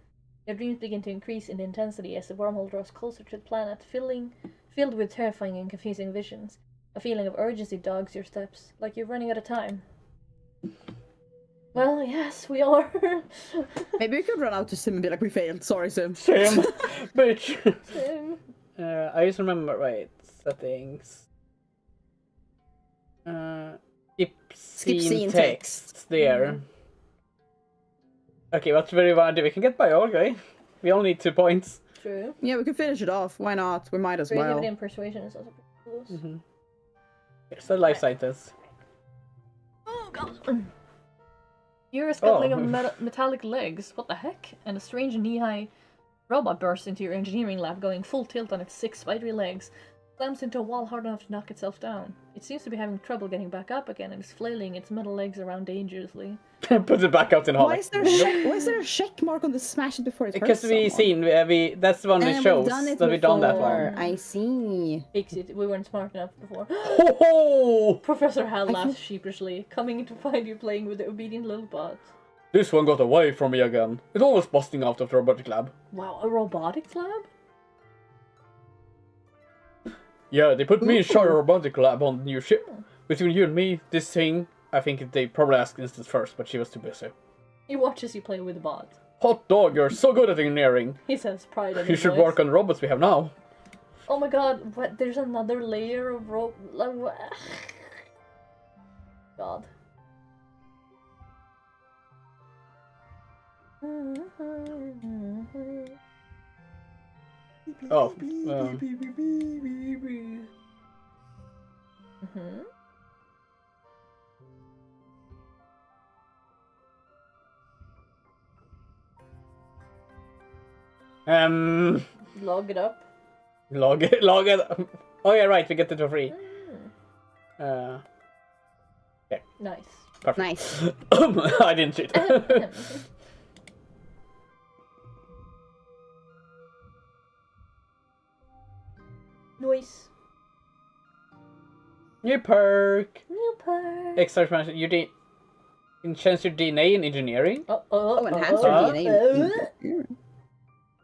Their dreams begin to increase in intensity as the wormhole draws closer to the planet, filled with terrifying and confusing visions. A feeling of urgency dogs your steps, like you're running out of time. Well, yes, we are. Maybe we could run out to Sim and be like, we failed. Sorry, Sim. Sim, bitch. Sim. I just remember, right, settings. Skip scene text there. Okay, what do we want to do? We can get biology. We only need 2 points. True. Yeah, we can finish it off. Why not? We might as well. Creativity and persuasion is also pretty close. Okay, so life scientist. Oh god. You're a scuttling of metallic legs. What the heck? And a strange knee-high robot bursts into your engineering lab, going full tilt on its 6 spidery legs. Slams into a wall hard enough to knock itself down. It seems to be having trouble getting back up again and is flailing its metal legs around dangerously. Put it back out in Holland. Why is there a check mark on the smash it before it Because hurts we someone? seen that's the one that shows that we done that one. I see. Fix-it. We weren't smart enough before. Ho ho! Professor Hal laughs sheepishly, coming to find you playing with the obedient little bot. This one got away from me again. It's always busting out of the robotic lab. Wow, a robotics lab? Yeah, they put me in charge of robotic lab on the new ship. Between you and me, this thing, I think they probably asked Instance first, but she was too busy. He watches you play with the bot. Hot dog, you're so good at engineering. He says pride in You his should voice. work on the robots we have now. Oh my god, what? There's another layer of God. Oh, Mm-hmm. Log it up. Log it. Oh yeah, right. We get it for free. Nice. Perfect. Nice. I didn't cheat. Nice. New perk. New perk. Extra expansion. You enhance your DNA in engineering. Enhance your DNA.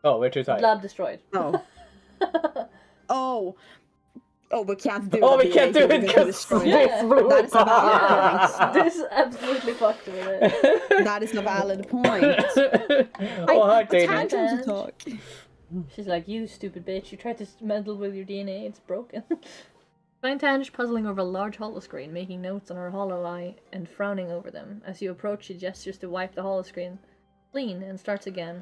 Oh, we're too tired. Lab destroyed. Oh. Oh, we can't do it. Oh, we can't do it because this blew That is a valid point. This absolutely fucked with it. That is a valid point. Hi, Dana. Tantrums to talk. She's like, you stupid bitch, you tried to meddle with your DNA, it's broken. Find Tange puzzling over a large holoscreen, making notes on her hollow eye and frowning over them. As you approach, she gestures to wipe the holoscreen clean and starts again.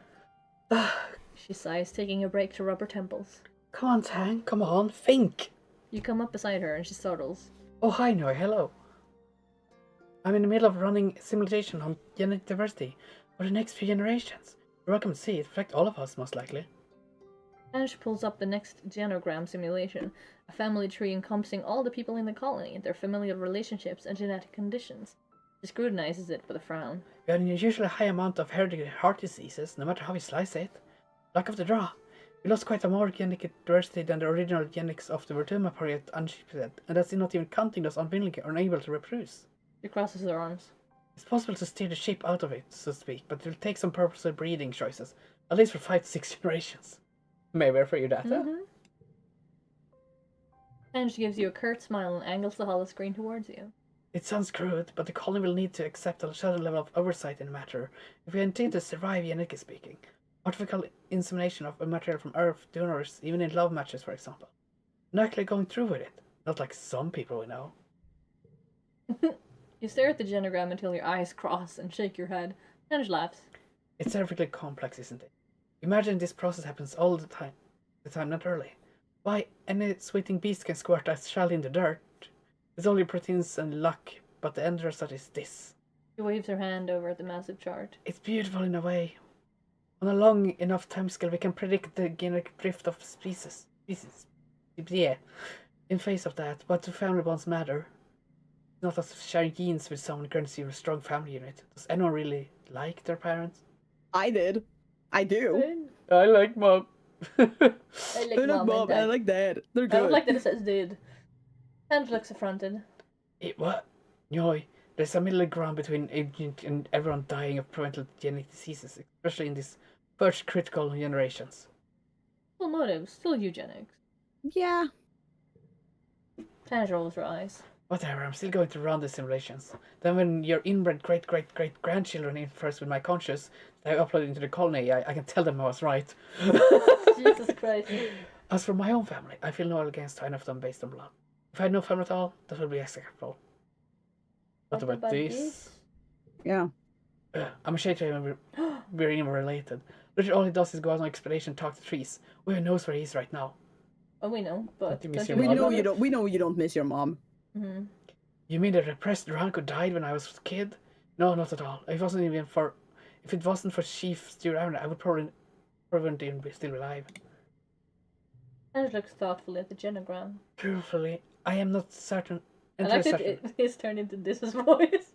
She sighs, taking a break to rub her temples. Come on, Tang. Come on, think. You come up beside her and she startles. Oh, hi, Noi. Hello. I'm in the middle of running a simulation on genetic diversity for the next few generations. You're welcome to see it. Affect all of us, most likely. Tange pulls up the next genogram simulation, a family tree encompassing all the people in the colony, their familial relationships and genetic conditions. She scrutinizes it with a frown. We have an unusually high amount of hereditary heart diseases, no matter how we slice it. Luck of the draw. We lost quite a more genetic diversity than the original genetics of the Vertuma period unshifted, and that's not even counting those unwilling or unable to reproduce. She crosses her arms. It's possible to steer the ship out of it, so to speak, but it will take some purposeful breeding choices, at least for 5 to 6 generations. Maybe I figured that out. Tange gives you a curt smile and angles the holoscreen towards you. It sounds crude, but the colony will need to accept a certain level of oversight in the matter if we intend to survive, genetically speaking. Artificial insemination of a material from Earth donors, even in love matches, for example. Not actually going through with it. Not like some people we know. You stare at the genogram until your eyes cross and shake your head. Tange laughs. It's terrifically complex, isn't it? Imagine this process happens all the time, not early. Why, any sweating beast can squirt a shell in the dirt. It's only proteins and luck, but the end result is this. She waves her hand over the massive chart. It's beautiful in a way. On a long enough timescale, we can predict the genetic drift of species. Yeah. In face of that, what do family bonds matter? Not as sharing genes with someone grants you a strong family unit. Does anyone really like their parents? I did. I do. I like mom. I I like like mom mom and and dad. I like dad. They're I good. don't like that it says did. Tange looks affronted. What? No, there's a middle ground between agent and everyone dying of preventable genetic diseases, especially in these first critical generations. Full motive, still eugenics. Yeah. Tange rolls her eyes. Whatever, I'm still going to run the simulations. Then when your inbred great-great-great-grandchildren interferes with my conscious that I uploaded into the colony, I can tell them I was right. Jesus Christ. As for my own family, I feel no against any of them based on blood. If I had no family at all, that would be acceptable. What about this? Yeah. I'm ashamed to remember we're even related. Literally all he does is go out on expedition and talk to trees. Who knows where he is right now? Oh, we know, but Don't you miss don't your you mom? want it? We know you don't miss your mom. Mhm. You mean the repressed Ranko died when I was a kid? No, not at all. If it wasn't for Chief Stewart Aaron, I would probably wouldn't even be still alive. Tange looks thoughtfully at the genogram. Truthfully, I am not certain. I like that it's turned into this voice.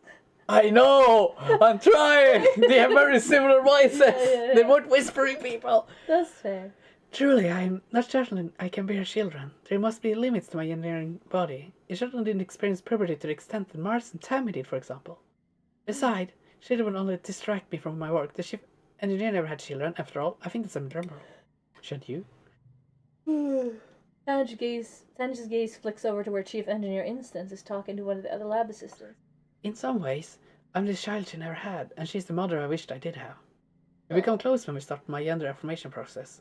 I know! I'm trying! They have very similar voices! Yeah. They weren't whispering people! That's fair. Truly, I'm not certain I can bear children. There must be limits to my engineering body. I certainly didn't experience puberty to the extent that Mars and Tammy did, for example. Besides, children would only distract me from my work. The chief engineer never had children, after all. I think that's admirable. Shouldn't you? Tange's gaze flicks over to where Chief Engineer Instance is talking to one of the other lab assistants. In some ways, I'm the child she never had, and she's the mother I wished I did have. We became close when we started my gender affirmation process.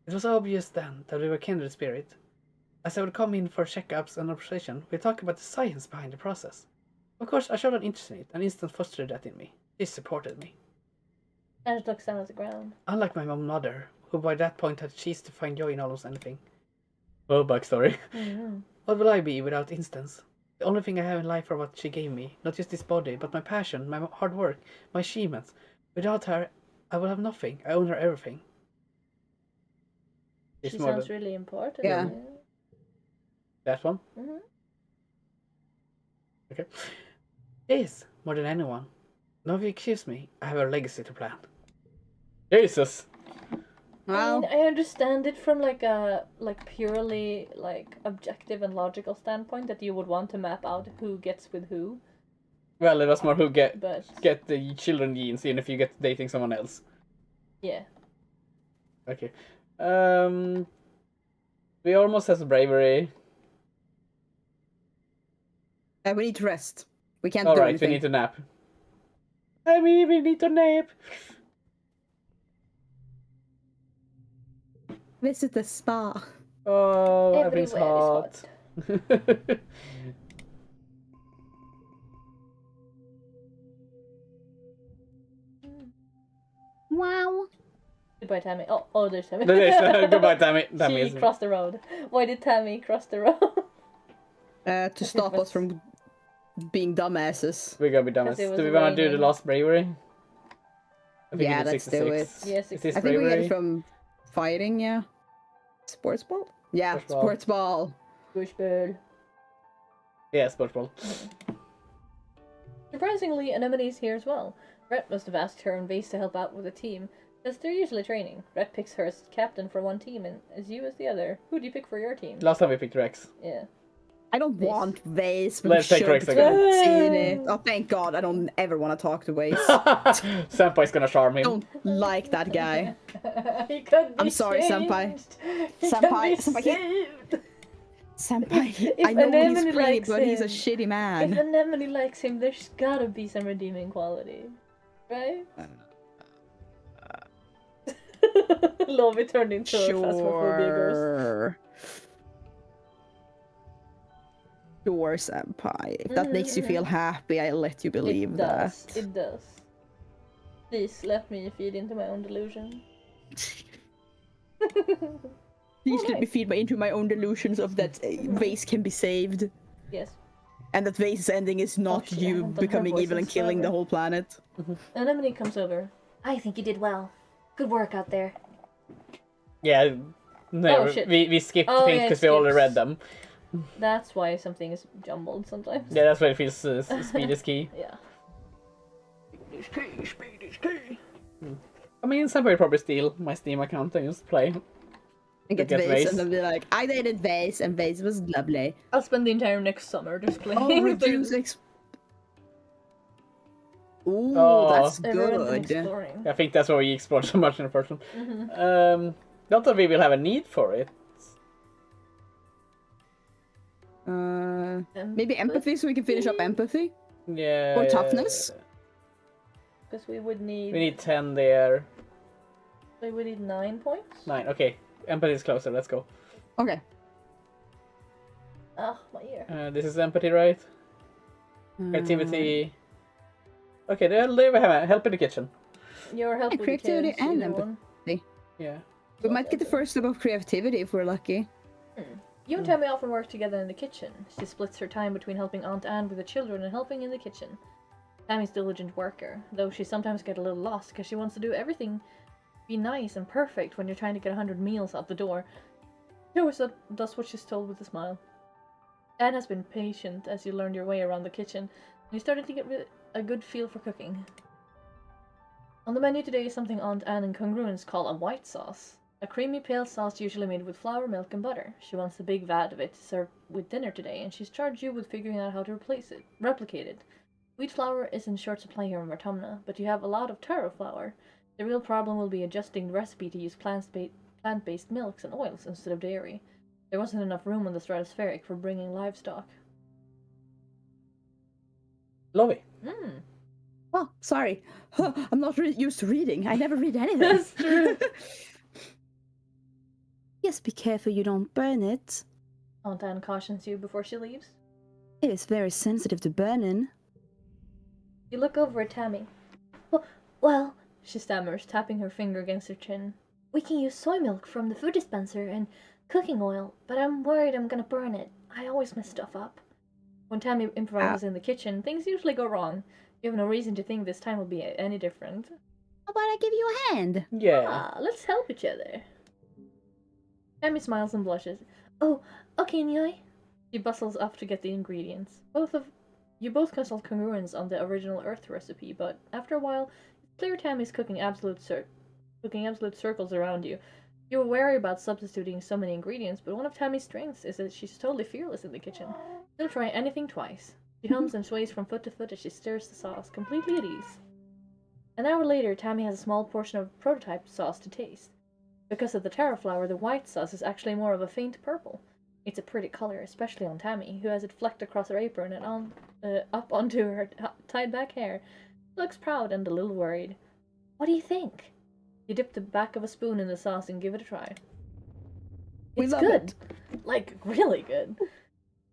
It was obvious then that we were kindred spirit. As I would come in for checkups and observation, we talked about the science behind the process. Of course, I showed an interest in it, and Instant fostered that in me. She supported me. Tange looks down at the ground. Unlike my mother, who by that point had ceased to find joy in almost anything. Well, backstory. Mm-hmm. What will I be without Instance? The only thing I have in life are what she gave me. Not just this body, but my passion, my hard work, my achievements. Without her, I will have nothing. I own her everything. She sounds really important. Yeah. That one? Mm-hmm. Okay. Yes, more than anyone. Now if you excuse me, I have a legacy to plan. Jesus! I Well, mean, I understand it from like a purely like objective and logical standpoint that you would want to map out who gets with who. Well, it was more who get But the children genes in if you get dating someone else. yeah. Okay. We almost has bravery. we need to rest. We can't do Alright, anything. we need to nap. I mean, we need to nap. Visit the spa. Oh, everything's Everywhere is hot. Wow. Goodbye, Tammy. Oh, there's Tammy. Goodbye, Tammy. She crossed the road. Why did Tammy cross the road? To stop us from being dumbasses. We're gonna be dumbass. Because it was Do we want to do the raining. last bravery? I think Yeah, we did let's do 66. it. Yes, Is this I think we get bravery? it from fighting, yeah. Sports ball? Yeah, Sports ball. sports ball. Bush bird. Yeah, sports ball. Surprisingly, Anemone's here as well. Rhett must have asked her and Vase to help out with the team, as they're usually training. Rhett picks her as captain for one team and as you as the other. Who do you pick for your team? Last time we picked Rex. Yeah. I don't Vase. want Vase, but Let's we take should Rex because again. we've seen it. Oh, thank God, I don't ever want to talk to Vase. Senpai's gonna charm him. Don't like that guy. He could be I'm sorry, Senpai. changed. He Senpai- could be Senpai, he- saved. Senpai, If I know he's Anemone pretty, likes but he's a him- shitty If man. Anemone likes him, there's gotta be some redeeming quality. Right? Lovi turned into a phasmophobia ghost. Sure. Sure, Senpai. If that makes you feel happy, I'll let you believe It does. that. It does. Please let me feed into my own delusion. Please let me feed into my own delusions of that Vase can be saved. Yes. And that Vase's ending is not shit, I you haven't done her becoming voice evil in and killing the forever. whole planet. Anemone comes over. I think you did well. Good work out there. Yeah, no, Oh, shit. we skipped Oh, things yeah, it because we already read skips. them. That's why something is jumbled sometimes. Yeah, that's why it feels speed is key. Yeah. Speed is key. I mean, Senpai will probably steal my Steam account and just play. And get Get Vase, Vase. and then be like, I dated Vase, and Vase was lovely. I'll spend the entire next summer just playing. Oh, reduce Ooh, Oh. that's Everyone's been good. exploring. I think that's why we explored so much in the first one. Mm-hmm. Not that we will have a need for it. Maybe empathy, so we can finish up empathy. Yeah. Or toughness. Because we would need. We need 10 there. We would need 9 points. 9. Okay. Empathy is closer. Let's go. Okay. Ah, my ear. This is empathy, right? Creativity. Okay, there we have help in the kitchen. Your help with the creativity kids, and either one. Yeah. We might get the first step of creativity if we're lucky. You and Tammy often work together in the kitchen. She splits her time between helping Aunt Anne with the children and helping in the kitchen. Tammy's a diligent worker, though she sometimes gets a little lost because she wants to do everything be nice and perfect when you're trying to get 100 meals out the door. She always does what she's told with a smile. Anne has been patient as you learned your way around the kitchen, and you started to get a good feel for cooking. On the menu today is something Aunt Anne and Congruence call a white sauce. A creamy pale sauce usually made with flour, milk, and butter. She wants a big vat of it to serve with dinner today, and she's charged you with figuring out how to replicate it. Wheat flour is in short supply here in Vertumna, but you have a lot of taro flour. The real problem will be adjusting the recipe to use plant-based milks and oils instead of dairy. There wasn't enough room on the stratospheric for bringing livestock. Lovi. Oh, sorry. I'm not used to reading. I never read anything. That's true. Yes, be careful you don't burn it. Aunt Anne cautions you before she leaves. It is very sensitive to burning. You look over at Tammy. Well, She stammers, tapping her finger against her chin. We can use soy milk from the food dispenser and cooking oil, but I'm worried I'm gonna burn it. I always mess stuff up. When Tammy improvises in the kitchen, things usually go wrong. You have no reason to think this time will be any different. How about I give you a hand? Yeah. Ah, let's help each other. Tammy smiles and blushes. Oh, okay, Nyoi. She bustles off to get the ingredients. You both consult congruence on the original Earth recipe, but after a while, it's clear Tammy's cooking absolute circles around you. You were wary about substituting so many ingredients, but one of Tammy's strengths is that she's totally fearless in the kitchen. She'll try anything twice. She hums and sways from foot to foot as she stirs the sauce, completely at ease. An hour later, Tammy has a small portion of prototype sauce to taste. Because of the taro flour, the white sauce is actually more of a faint purple. It's a pretty color, especially on Tammy, who has it flecked across her apron and up onto her tied back hair. She looks proud and a little worried. What do you think? You dip the back of a spoon in the sauce and give it a try. We It's love good. it. Like, really good.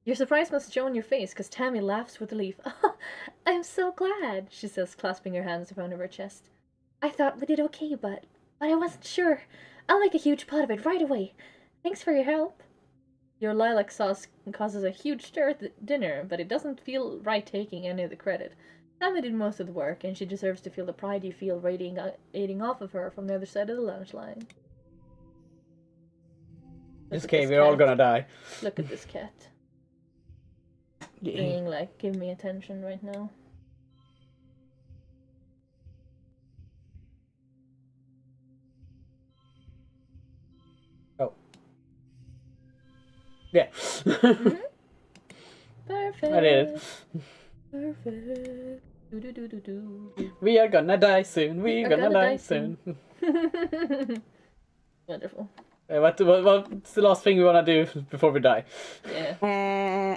Your surprise must show on your face, because Tammy laughs with relief. I'm so glad, She says, clasping her hands in front of her chest. I thought we did okay, but I wasn't sure. I'll make a huge pot of it right away. Thanks for your help. Your lilac sauce causes a huge stir at the dinner, but it doesn't feel right taking any of the credit. Tammy did most of the work, and she deserves to feel the pride you feel radiating off of her from the other side of the lunch line. This Look at game, we're all cat. gonna die. Look at this cat. Being like, give me attention right now. Oh. Yeah. Perfect. I did it. Perfect. Do. We are gonna die soon. We're gonna die soon. Wonderful. What's the last thing we wanna do before we die? Yeah.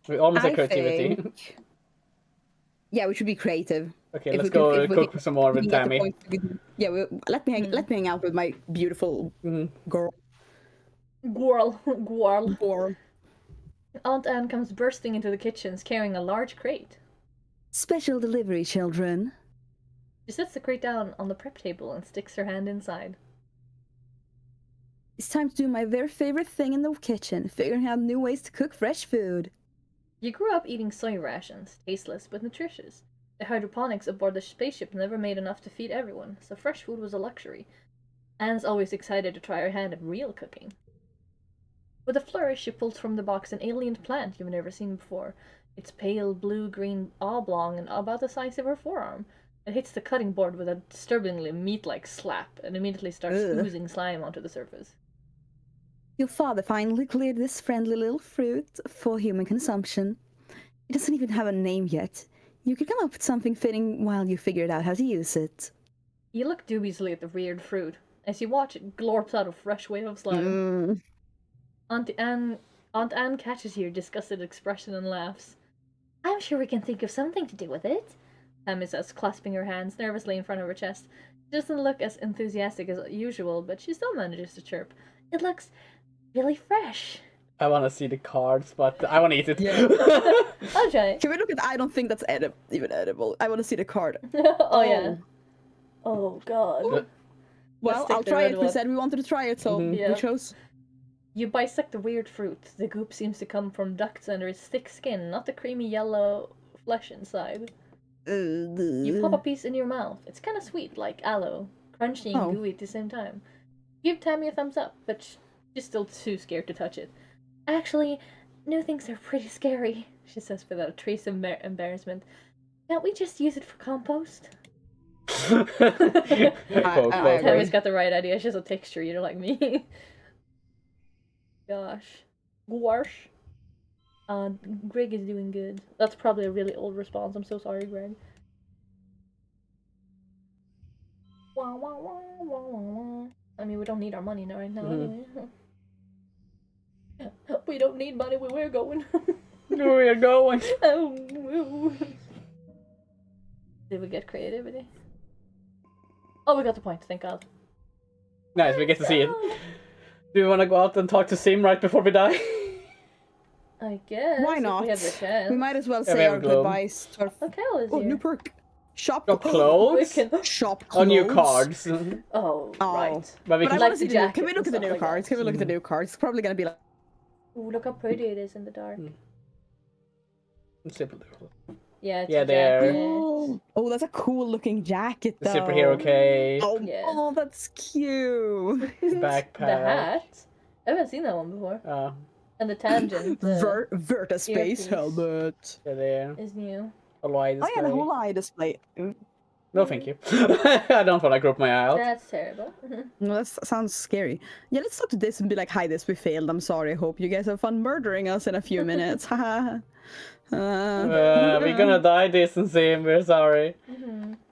We almost I have creativity. think- Yeah, we should be creative. Okay, If let's we can- go if we cook can- some more We with can get the Tammy. point we can- Yeah, let me hang out with my beautiful girl. Guarl. Or Aunt Anne comes bursting into the kitchen carrying a large crate. special delivery, children. She sets the crate down on the prep table and sticks her hand inside. It's time to do my very favorite thing in the kitchen, figuring out new ways to cook fresh food. You grew up eating soy rations, tasteless but nutritious. The hydroponics aboard the spaceship never made enough to feed everyone, so fresh food was a luxury. Anne's always excited to try her hand at real cooking. With a flourish, she pulls from the box an alien plant you've never seen before. It's pale blue-green oblong and about the size of her forearm. It hits the cutting board with a disturbingly meat-like slap and immediately starts Ugh. oozing slime onto the surface. Your father finally cleared this friendly little fruit for human consumption. It doesn't even have a name yet. You could come up with something fitting while you figured out how to use it. You look dubiously at the weird fruit. As you watch, it glorps out a fresh wave of slime. Aunt Anne catches your disgusted expression and laughs. I'm sure we can think of something to do with it. Tammy says, clasping her hands nervously in front of her chest. She doesn't look as enthusiastic as usual, but she still manages to chirp. It looks really fresh. I wanna see the cards, but I wanna eat it. Yeah. I'll try. Can we look at? I don't think that's even edible. I want to see the card. Oh, yeah. Oh, God. Well, take I'll the try red it. We one. said we wanted to try it, so Mhm. Yeah. we chose. You bisect the weird fruit. The goop seems to come from ducts under its thick skin, not the creamy yellow flesh inside. You pop a piece in your mouth. It's kind of sweet, like aloe. Crunchy and Oh. gooey at the same time. Give Tammy a thumbs up, but she's still too scared to touch it. Actually, new things are pretty scary. She says without a trace of embarrassment. Can't we just use it for compost? Poke, poke, agree. Tammy's got the right idea. She has a texture eater like me. Gosh. Gwarsh. Greg is doing good. That's probably a really old response. I'm so sorry, Greg. Wah, wah, wah, wah, wah, wah. I mean, we don't need our money right now. Anyway. We don't need money where we're going. We're going. Did we get creativity? Oh, we got the point. Thank God. Nice, we get to see it. Do we want to go out and talk to Sim right before we die? I guess. Why if not? We have the chance. We might as well we say have our a globe. goodbyes to our. Oh, Cal is Oh, here. new perk. Shop clothes? Shop clothes. On new cards. Oh, right. But we But I can... want Like to see the the new. jacket Can we look at and the new stuff like cards? that. Can we look at the new cards? It's probably gonna be like. Ooh, look how pretty it is in the dark. Simple. Yeah, it's Yeah, a they're- jacket. Oh, that's a cool looking jacket The though. superhero cape. Oh, Yeah. oh, that's cute. Backpack. The hat. I haven't seen that one before. And the tangent Verta space earpiece. helmet. Yeah, there. is new. A wide Oh display. yeah, the whole eye display. No, thank you. I don't want to group my eye out. That's terrible. No, that sounds scary. Yeah, let's talk to this and be like, "Hi, this we failed. I'm sorry. Hope you guys have fun murdering us in a few minutes." Haha. We're gonna die this and see him. We're sorry.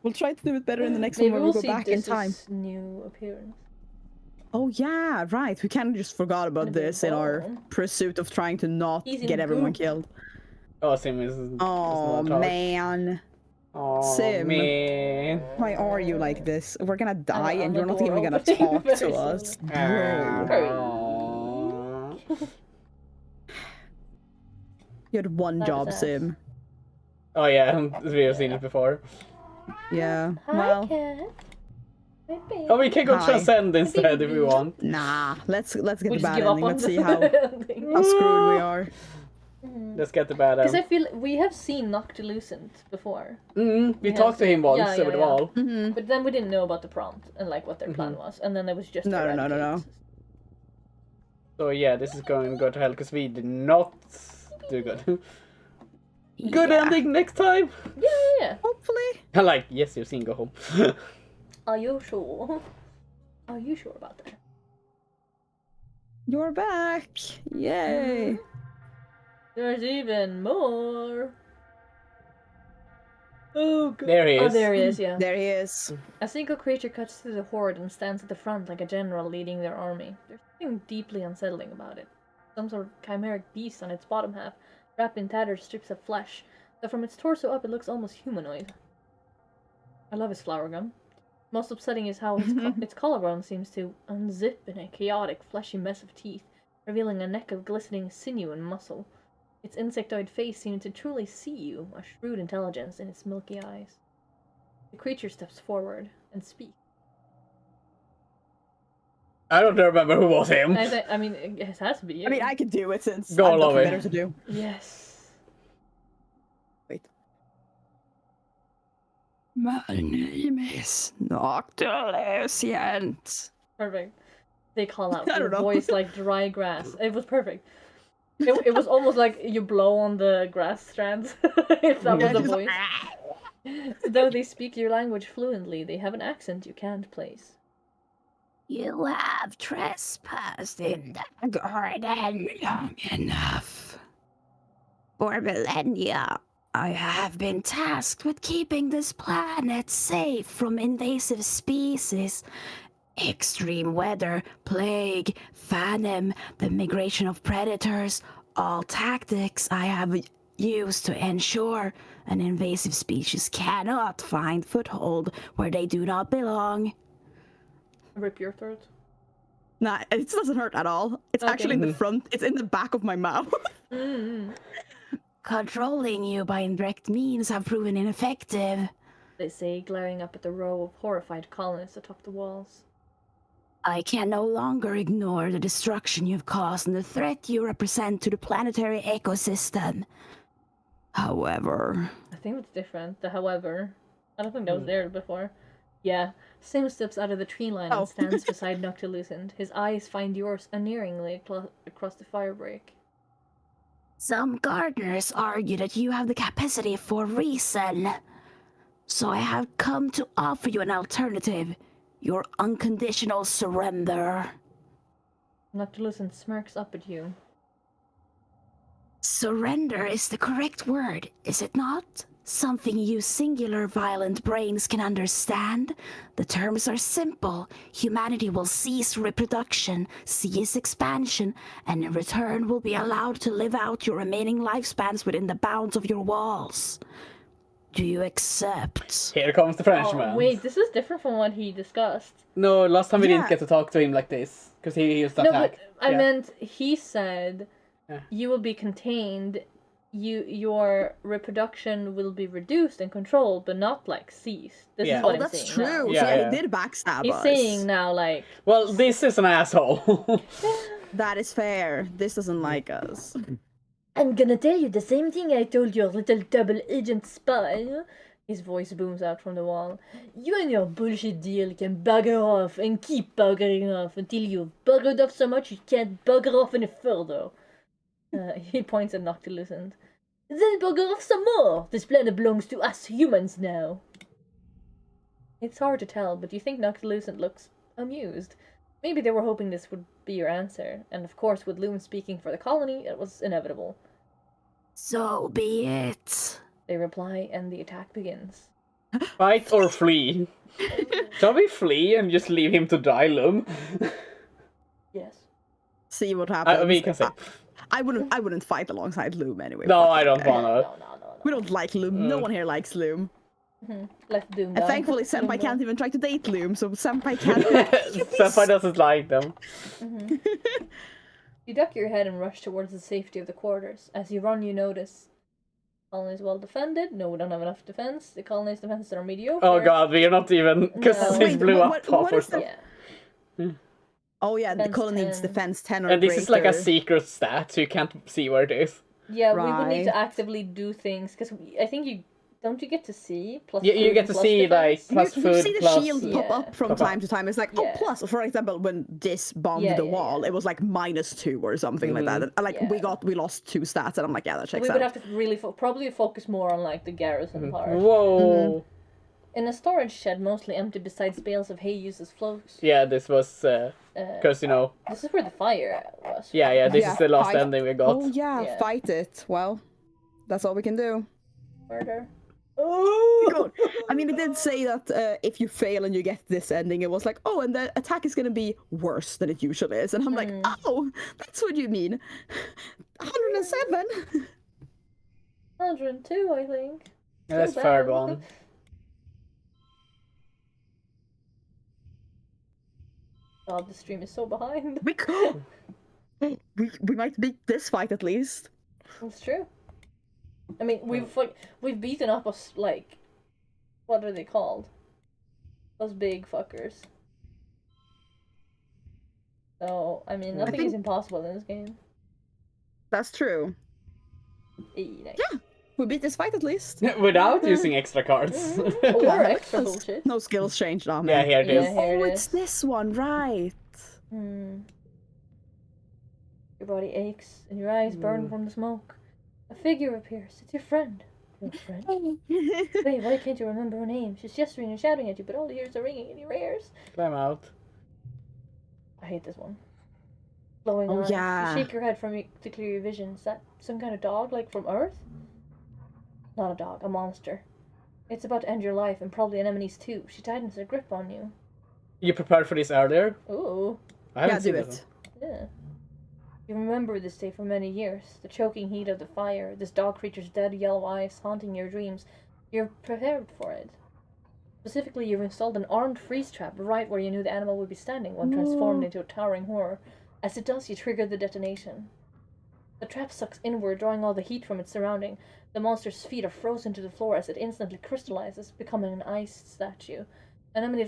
We'll try to do it better in the next Maybe one where we'll we go see back in time. this new appearance. Oh yeah, right. We kind of just forgot about Gonna be this in our bomb. pursuit of trying to not He's in get everyone goop. killed. Oh, Sim is... Oh man. Oh, Sim. man. Why are you like this? We're gonna die and I'm you're not door even gonna opening talk very to us. slowly. Bro. You had one That job, was us. Sim. Oh yeah, we have seen it before. Yeah. Hi, Well, cat. Hi, baby. Oh, we can go Hi. Transcend instead if we want. nah. Let's get We the just bad give up ending. on Let's the see how ending. screwed we are. Let's get the bad Because I end. feel we have seen Noctilucent before, We Yeah. talked to him once Yeah, over the yeah. wall. but then we didn't know about the prompt and like what their plan was, and then it was just No. eradicate. So yeah, this is going to go to hell because we did not do good. Good Yeah. ending next time. Yeah. Hopefully. I'm like, yes, you've seen, go home. Are you sure? Are you sure about that? You're back. Yay. There's even more. Oh god. There he Oh, is. there he is. Yeah. There he is. A single creature cuts through the horde and stands at the front like a general leading their army. There's something deeply unsettling about it. Some sort of chimeric beast on its bottom half, wrapped in tattered strips of flesh, though from its torso up it looks almost humanoid. I love his flower gum. Most upsetting is how its collarbone seems to unzip in a chaotic, fleshy mess of teeth, revealing a neck of glistening sinew and muscle. Its insectoid face seemed to truly see you, a shrewd intelligence in its milky eyes. The creature steps forward and speaks. I don't remember who was him. I mean, it has to be you. I mean, I could do it since Go, I've nothing Lovi. better to do. Yes. Wait. My name is Noctilucent. Perfect. They call out I your don't know. voice like dry grass. It was perfect. It was almost like you blow on the grass strands, if that was Yeah, the she's voice. like, Though they speak your language fluently, they have an accent you can't place. You have trespassed in the garden long enough. For millennia, I have been tasked with keeping this planet safe from invasive species. Extreme weather, plague, famine, the migration of predators, all tactics I have used to ensure an invasive species cannot find foothold where they do not belong. Rip your throat. Nah, it doesn't hurt at all. It's Okay. actually in the front. It's in the back of my mouth. Mm. Controlling you by indirect means have proven ineffective. They say, glaring up at the row of horrified colonists atop the walls. I can no longer ignore the destruction you've caused and the threat you represent to the planetary ecosystem. However... I think it's different. The however. I don't think that was there before. Yeah. Sim steps out of the tree line Oh. and stands beside Noctilucent. His eyes find yours unerringly across the firebreak. Some gardeners argue that you have the capacity for reason. So I have come to offer you an alternative. Your unconditional surrender. Noctilucent smirks up at you. Surrender is the correct word, is it not? Something you singular violent brains can understand. The terms are simple. Humanity will cease reproduction, cease expansion, and in return will be allowed to live out your remaining lifespans within the bounds of your walls. Do you accept? Here comes the Frenchman. Oh, wait, this is different from what he discussed. No, last time we Yeah. didn't get to talk to him like this. Because he was No, attacked. but I Yeah. meant he said Yeah. you will be contained your reproduction will be reduced and controlled, but not like ceased. This Yeah. is what Oh, I'm that's saying true. now. Yeah, So yeah, yeah. he did backstab He's us. saying now like Well, this is an asshole. That is fair. This doesn't like us. I'm gonna tell you the same thing I told your little double agent spy. his voice booms out from the wall. You and your bullshit deal can bugger off and keep buggering off until you've buggered off so much you can't bugger off any further. He points at Noctilucent. Then bugger off some more! This planet belongs to us humans now. It's hard to tell, but you think Noctilucent looks amused. Maybe they were hoping this would be your answer, and of course with Loom speaking for the colony, it was inevitable. So be it. They reply, and the attack begins. Fight or flee? Shall we flee and just leave him to die, Loom? Yes. See what happens. I mean, you can say. I wouldn't fight alongside Loom anyway. No, Fuck I don't that guy. wanna. No. We don't like Loom. No one here likes Loom. Let Doom And die. thankfully, Senpai can't even try to date Loom, so Senpai can't. Senpai doesn't like them. You duck your head and rush towards the safety of the quarters. As you run, you notice the colony is well defended. No, we don't have enough defense. The colony's defenses are mediocre. Oh god, we are not even. Because No. this Wait, blew what- up half what or is the- stuff. Yeah. Oh yeah, the Defense colony needs 10. defense 10 or And this is like a greater. secret stat, so you can't see where it is. Yeah, we would need to Right. actively do things, because I think you... Don't you get to see? Plus You food get to plus see, like, defense? plus you food, see the plus... shield pop Yeah. up from Pop up. time to time. It's like, Yeah. oh, plus, for example, when this bombed Yeah, the yeah, wall, yeah. it was like -2 or something like that. And, like Yeah. we lost 2 stats, and I'm like, yeah, that checks We out. would have to really probably focus more on like the garrison part. Whoa! In a storage shed mostly empty besides bales of hay used as floats. Yeah, this was... Because, you know... This is where the fire was. Yeah, this Yeah, is the last fight- ending we got. Oh yeah, Yeah. fight it. Well, that's all we can do. Murder. God. I mean, it did say that if you fail and you get this ending, it was like, oh, and the attack is gonna be worse than it usually is. And I'm like, oh, that's what you mean. 107. 102, I think. Yeah, that's Still third bad. one. God, the stream is so behind. We could. We might beat this fight at least. It's true. I mean, we've beaten up us like, what are they called? Those big fuckers. So I mean, nothing is impossible in this game. That's true. Nice. Yeah. We beat this fight at least. Without using extra cards. Or extra bullshit. No skills changed on Yeah, here it is. Yeah, here Oh, it it's is. this one, right? Your body aches and your eyes burn from the smoke. A figure appears. It's your friend. Your friend? Wait, why can't you remember her name? She's gesturing and shouting at you, but all the ears are ringing in your ears. Climb out. I hate this one. Glowing Oh, eyes. yeah. You shake your head to clear your vision. Is that some kind of dog, like from Earth? Not a dog, a monster. It's about to end your life, and probably Anemone's too. She tightens her grip on you. You prepared for this earlier? Ooh. I haven't Yeah, seen do this it. Yeah. You remember this day for many years. The choking heat of the fire, this dog creature's dead yellow eyes haunting your dreams. You're prepared for it. Specifically, you've installed an armed freeze trap right where you knew the animal would be standing when transformed into a towering horror. As it does, you trigger the detonation. The trap sucks inward, drawing all the heat from its surrounding. The monster's feet are frozen to the floor as it instantly crystallizes, becoming an ice statue. Anemone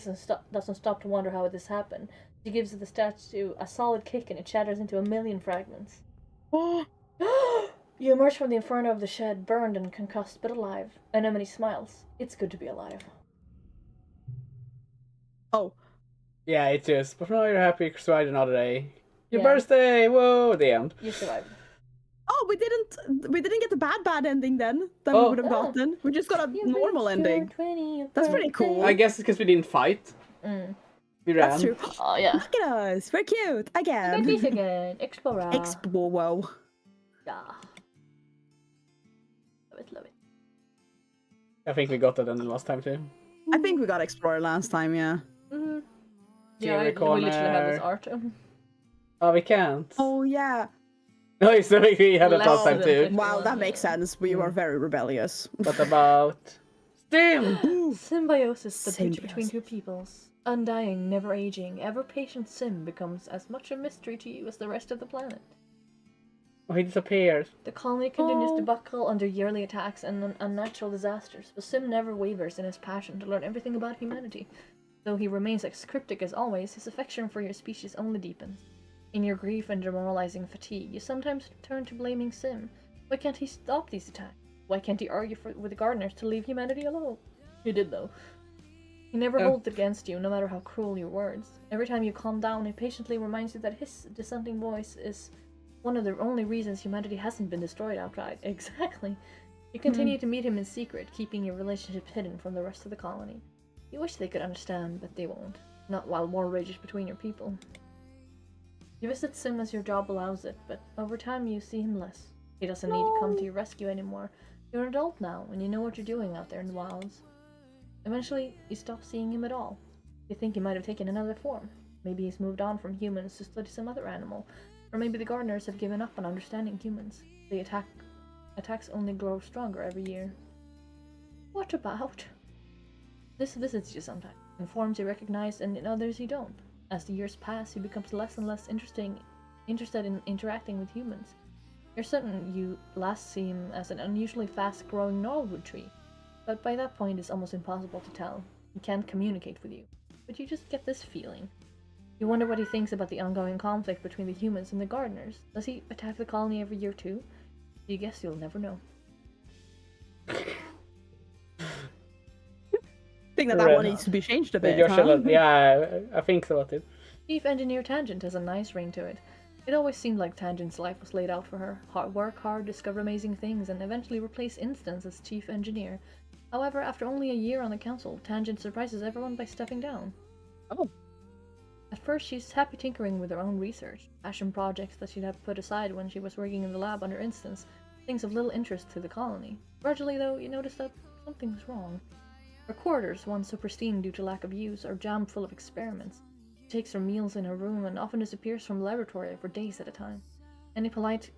doesn't stop to wonder how this happened. She gives the statue a solid kick and it shatters into a million fragments. You emerge from the inferno of the shed, burned and concussed, but alive. Anemone smiles. It's good to be alive. Oh, Yeah, it is. But now you're happy because I another day. Your Yeah. birthday! Whoa! The end. You survived. oh, we didn't get the bad ending then. That we Oh. would have gotten. We just got a normal ending. That's pretty cool. I guess it's because we didn't fight. We ran. That's true. Oh, yeah. Look at us. We're cute again. This again. Explorer. Whoa. Yeah. Love it, love it. I think we got that in the last time too. I think we got Explorer last time, yeah. Yeah, we corner. literally have this art. Oh, we can't. Oh yeah. No, so we had it last time Less too. than Wow, that makes sense. We were very rebellious. What about Stim? Symbiosis, the bridge between Symbiosis. two peoples. Undying, never aging, ever patient Sim becomes as much a mystery to you as the rest of the planet. Oh, he disappears. The colony continues to buckle under yearly attacks and unnatural disasters, but Sim never wavers in his passion to learn everything about humanity. Though he remains as cryptic as always, his affection for your species only deepens. In your grief and demoralizing fatigue, you sometimes turn to blaming Sim. Why can't he stop these attacks? Why can't he argue with the gardeners to leave humanity alone? He did, though. He never holds it against you, no matter how cruel your words. Every time you calm down, he patiently reminds you that his dissenting voice is one of the only reasons humanity hasn't been destroyed outright. Exactly. You continue to meet him in secret, keeping your relationship hidden from the rest of the colony. You wish they could understand, but they won't. Not while war rages between your people. You visit Sim as your job allows it, but over time you see him less. He doesn't need to come to your rescue anymore. You're an adult now, and you know what you're doing out there in the wilds. Eventually, you stop seeing him at all. You think he might have taken another form. Maybe he's moved on from humans to study some other animal. Or maybe the gardeners have given up on understanding humans. The attacks only grow stronger every year. What about? This visits you sometimes, in forms you recognize and in others you don't. As the years pass, he becomes less and less interested in interacting with humans. You're certain you last see him as an unusually fast-growing gnarlwood tree, but by that point it's almost impossible to tell. He can't communicate with you, but you just get this feeling. You wonder what he thinks about the ongoing conflict between the humans and the gardeners. Does he attack the colony every year too? You guess you'll never know. I think that one needs to be changed a bit, Yeah, I think so. Chief Engineer Tangent has a nice ring to it. It always seemed like Tangent's life was laid out for her. Work hard, discover amazing things, and eventually replace Instance as Chief Engineer. However, after only a year on the council, Tangent surprises everyone by stepping down. Oh. At first, she's happy tinkering with her own research, passion projects that she'd have put aside when she was working in the lab under Instance, things of little interest to the colony. Gradually, though, you notice that something's wrong. Her quarters, once so pristine due to lack of use, are jammed full of experiments. She takes her meals in her room and often disappears from the laboratory for days at a time. Any polite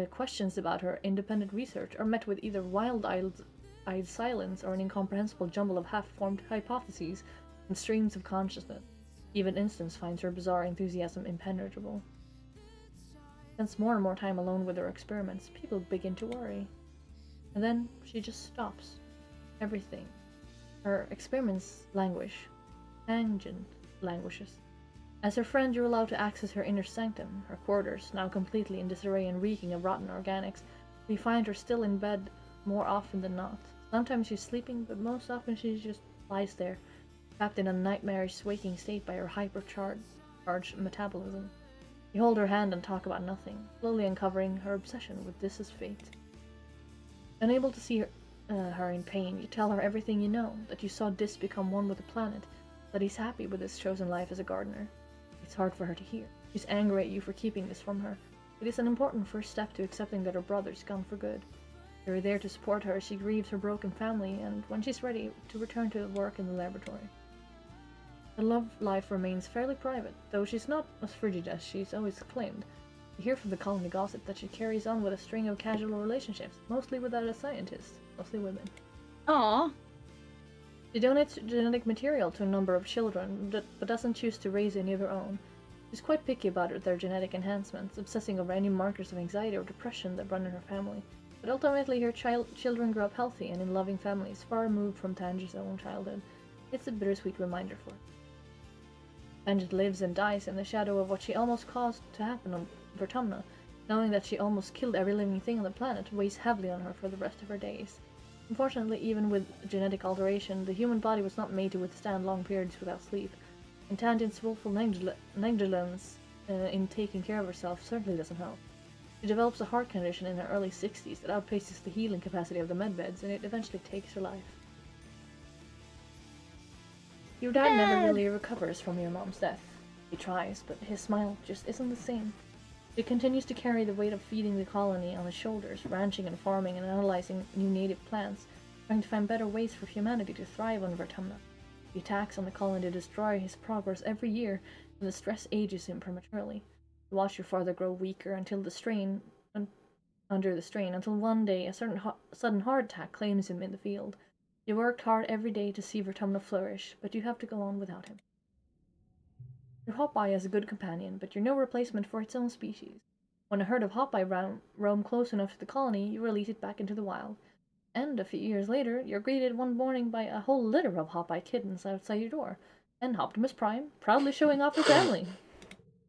questions about her independent research are met with either wild-eyed silence or an incomprehensible jumble of half-formed hypotheses and streams of consciousness. Even Instance finds her bizarre enthusiasm impenetrable. Spends more and more time alone with her experiments, people begin to worry. And then she just stops. Everything. Her experiments languish. Tangent languishes. As her friend, you're allowed to access her inner sanctum, her quarters, now completely in disarray and reeking of rotten organics. We find her still in bed more often than not. Sometimes she's sleeping, but most often she just lies there, trapped in a nightmarish waking state by her hypercharged metabolism. You hold her hand and talk about nothing, slowly uncovering her obsession with this is fate. Unable to see her in pain, you tell her everything you know, that you saw Dis become one with the planet, that he's happy with his chosen life as a gardener. It's hard for her to hear. She's angry at you for keeping this from her. It is an important first step to accepting that her brother's gone for good. You're there to support her as she grieves her broken family, and when she's ready, to return to work in the laboratory. Her love life remains fairly private, though she's not as frigid as she's always claimed. You hear from the colony gossip that she carries on with a string of casual relationships, mostly with other scientists, mostly women. Aww. She donates genetic material to a number of children, but doesn't choose to raise any of her own. She's quite picky about their genetic enhancements, obsessing over any markers of anxiety or depression that run in her family. But ultimately, her children grow up healthy and in loving families, far removed from Tangent's own childhood. It's a bittersweet reminder for her. Tangent lives and dies in the shadow of what she almost caused to happen on Vertumna, knowing that she almost killed every living thing on the planet weighs heavily on her for the rest of her days. Unfortunately, even with genetic alteration, the human body was not made to withstand long periods without sleep, and Tangent's willful negligence in taking care of herself certainly doesn't help. She develops a heart condition in her early 60s that outpaces the healing capacity of the medbeds, and it eventually takes her life. Your dad never really recovers from your mom's death. He tries, but his smile just isn't the same. He continues to carry the weight of feeding the colony on his shoulders, ranching and farming and analyzing new native plants, trying to find better ways for humanity to thrive on Vertumna. The attacks on the colony destroy his progress every year, and the stress ages him prematurely. You watch your father grow weaker until under the strain, until one day a sudden heart attack claims him in the field. You worked hard every day to see Vertumna flourish, but you have to go on without him. Your Hawkeye is a good companion, but you're no replacement for its own species. When a herd of Hopeye roam close enough to the colony, you release it back into the wild. And a few years later, you're greeted one morning by a whole litter of Hopeye kittens outside your door. And Optimus Prime, proudly showing off her family.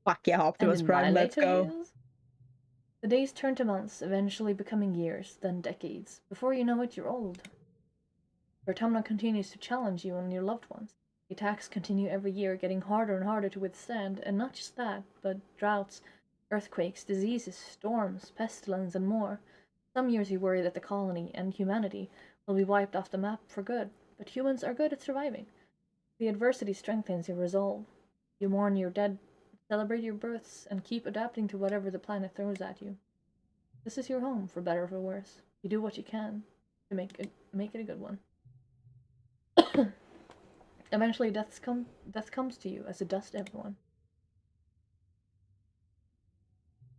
Fuck yeah, Optimus And in my Prime, let's later go. years, the days turn to months, eventually becoming years, then decades. Before you know it, you're old. Your autumnal continues to challenge you and your loved ones. The attacks continue every year, getting harder and harder to withstand, and not just that, but droughts, earthquakes, diseases, storms, pestilence, and more. Some years you worry that the colony and humanity will be wiped off the map for good, but humans are good at surviving. The adversity strengthens your resolve. You mourn your dead, celebrate your births, and keep adapting to whatever the planet throws at you. This is your home, for better or for worse. You do what you can to make it a good one. Eventually, death comes to you, as it does to everyone.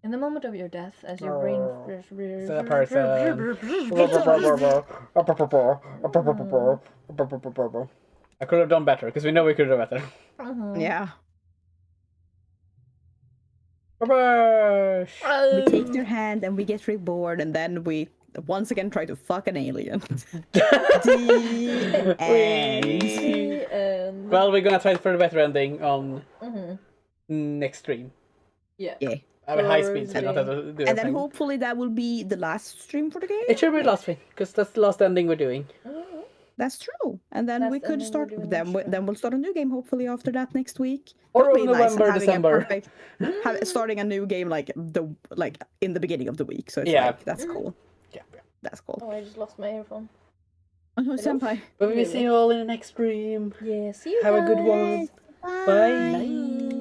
In the moment of your death, as your brain... I could have done better, because we know we could have done better. Yeah. Rubbish! We take their hand and we get reborn, and then we once again try to fuck an alien. The end. Well, we're gonna try for the better ending on next stream. Yeah. Yeah. I mean, high speed, so Or- not have to do And then thing. hopefully that will be the last stream for the game. It should be the last thing, because that's the last ending we're doing. That's true. And then Last we could ending we're start doing then. next Then we'll start a new game hopefully after that next week. Or That'll be nice, and November, having a December. perfect- starting a new game like in the beginning of the week. So it's Yeah. like that's cool. Yeah. That's cool. Oh, I just lost my earphone. Oh, no, Senpai. But we will see you all in the next stream. Yeah, see you Have a good guys. one. Bye.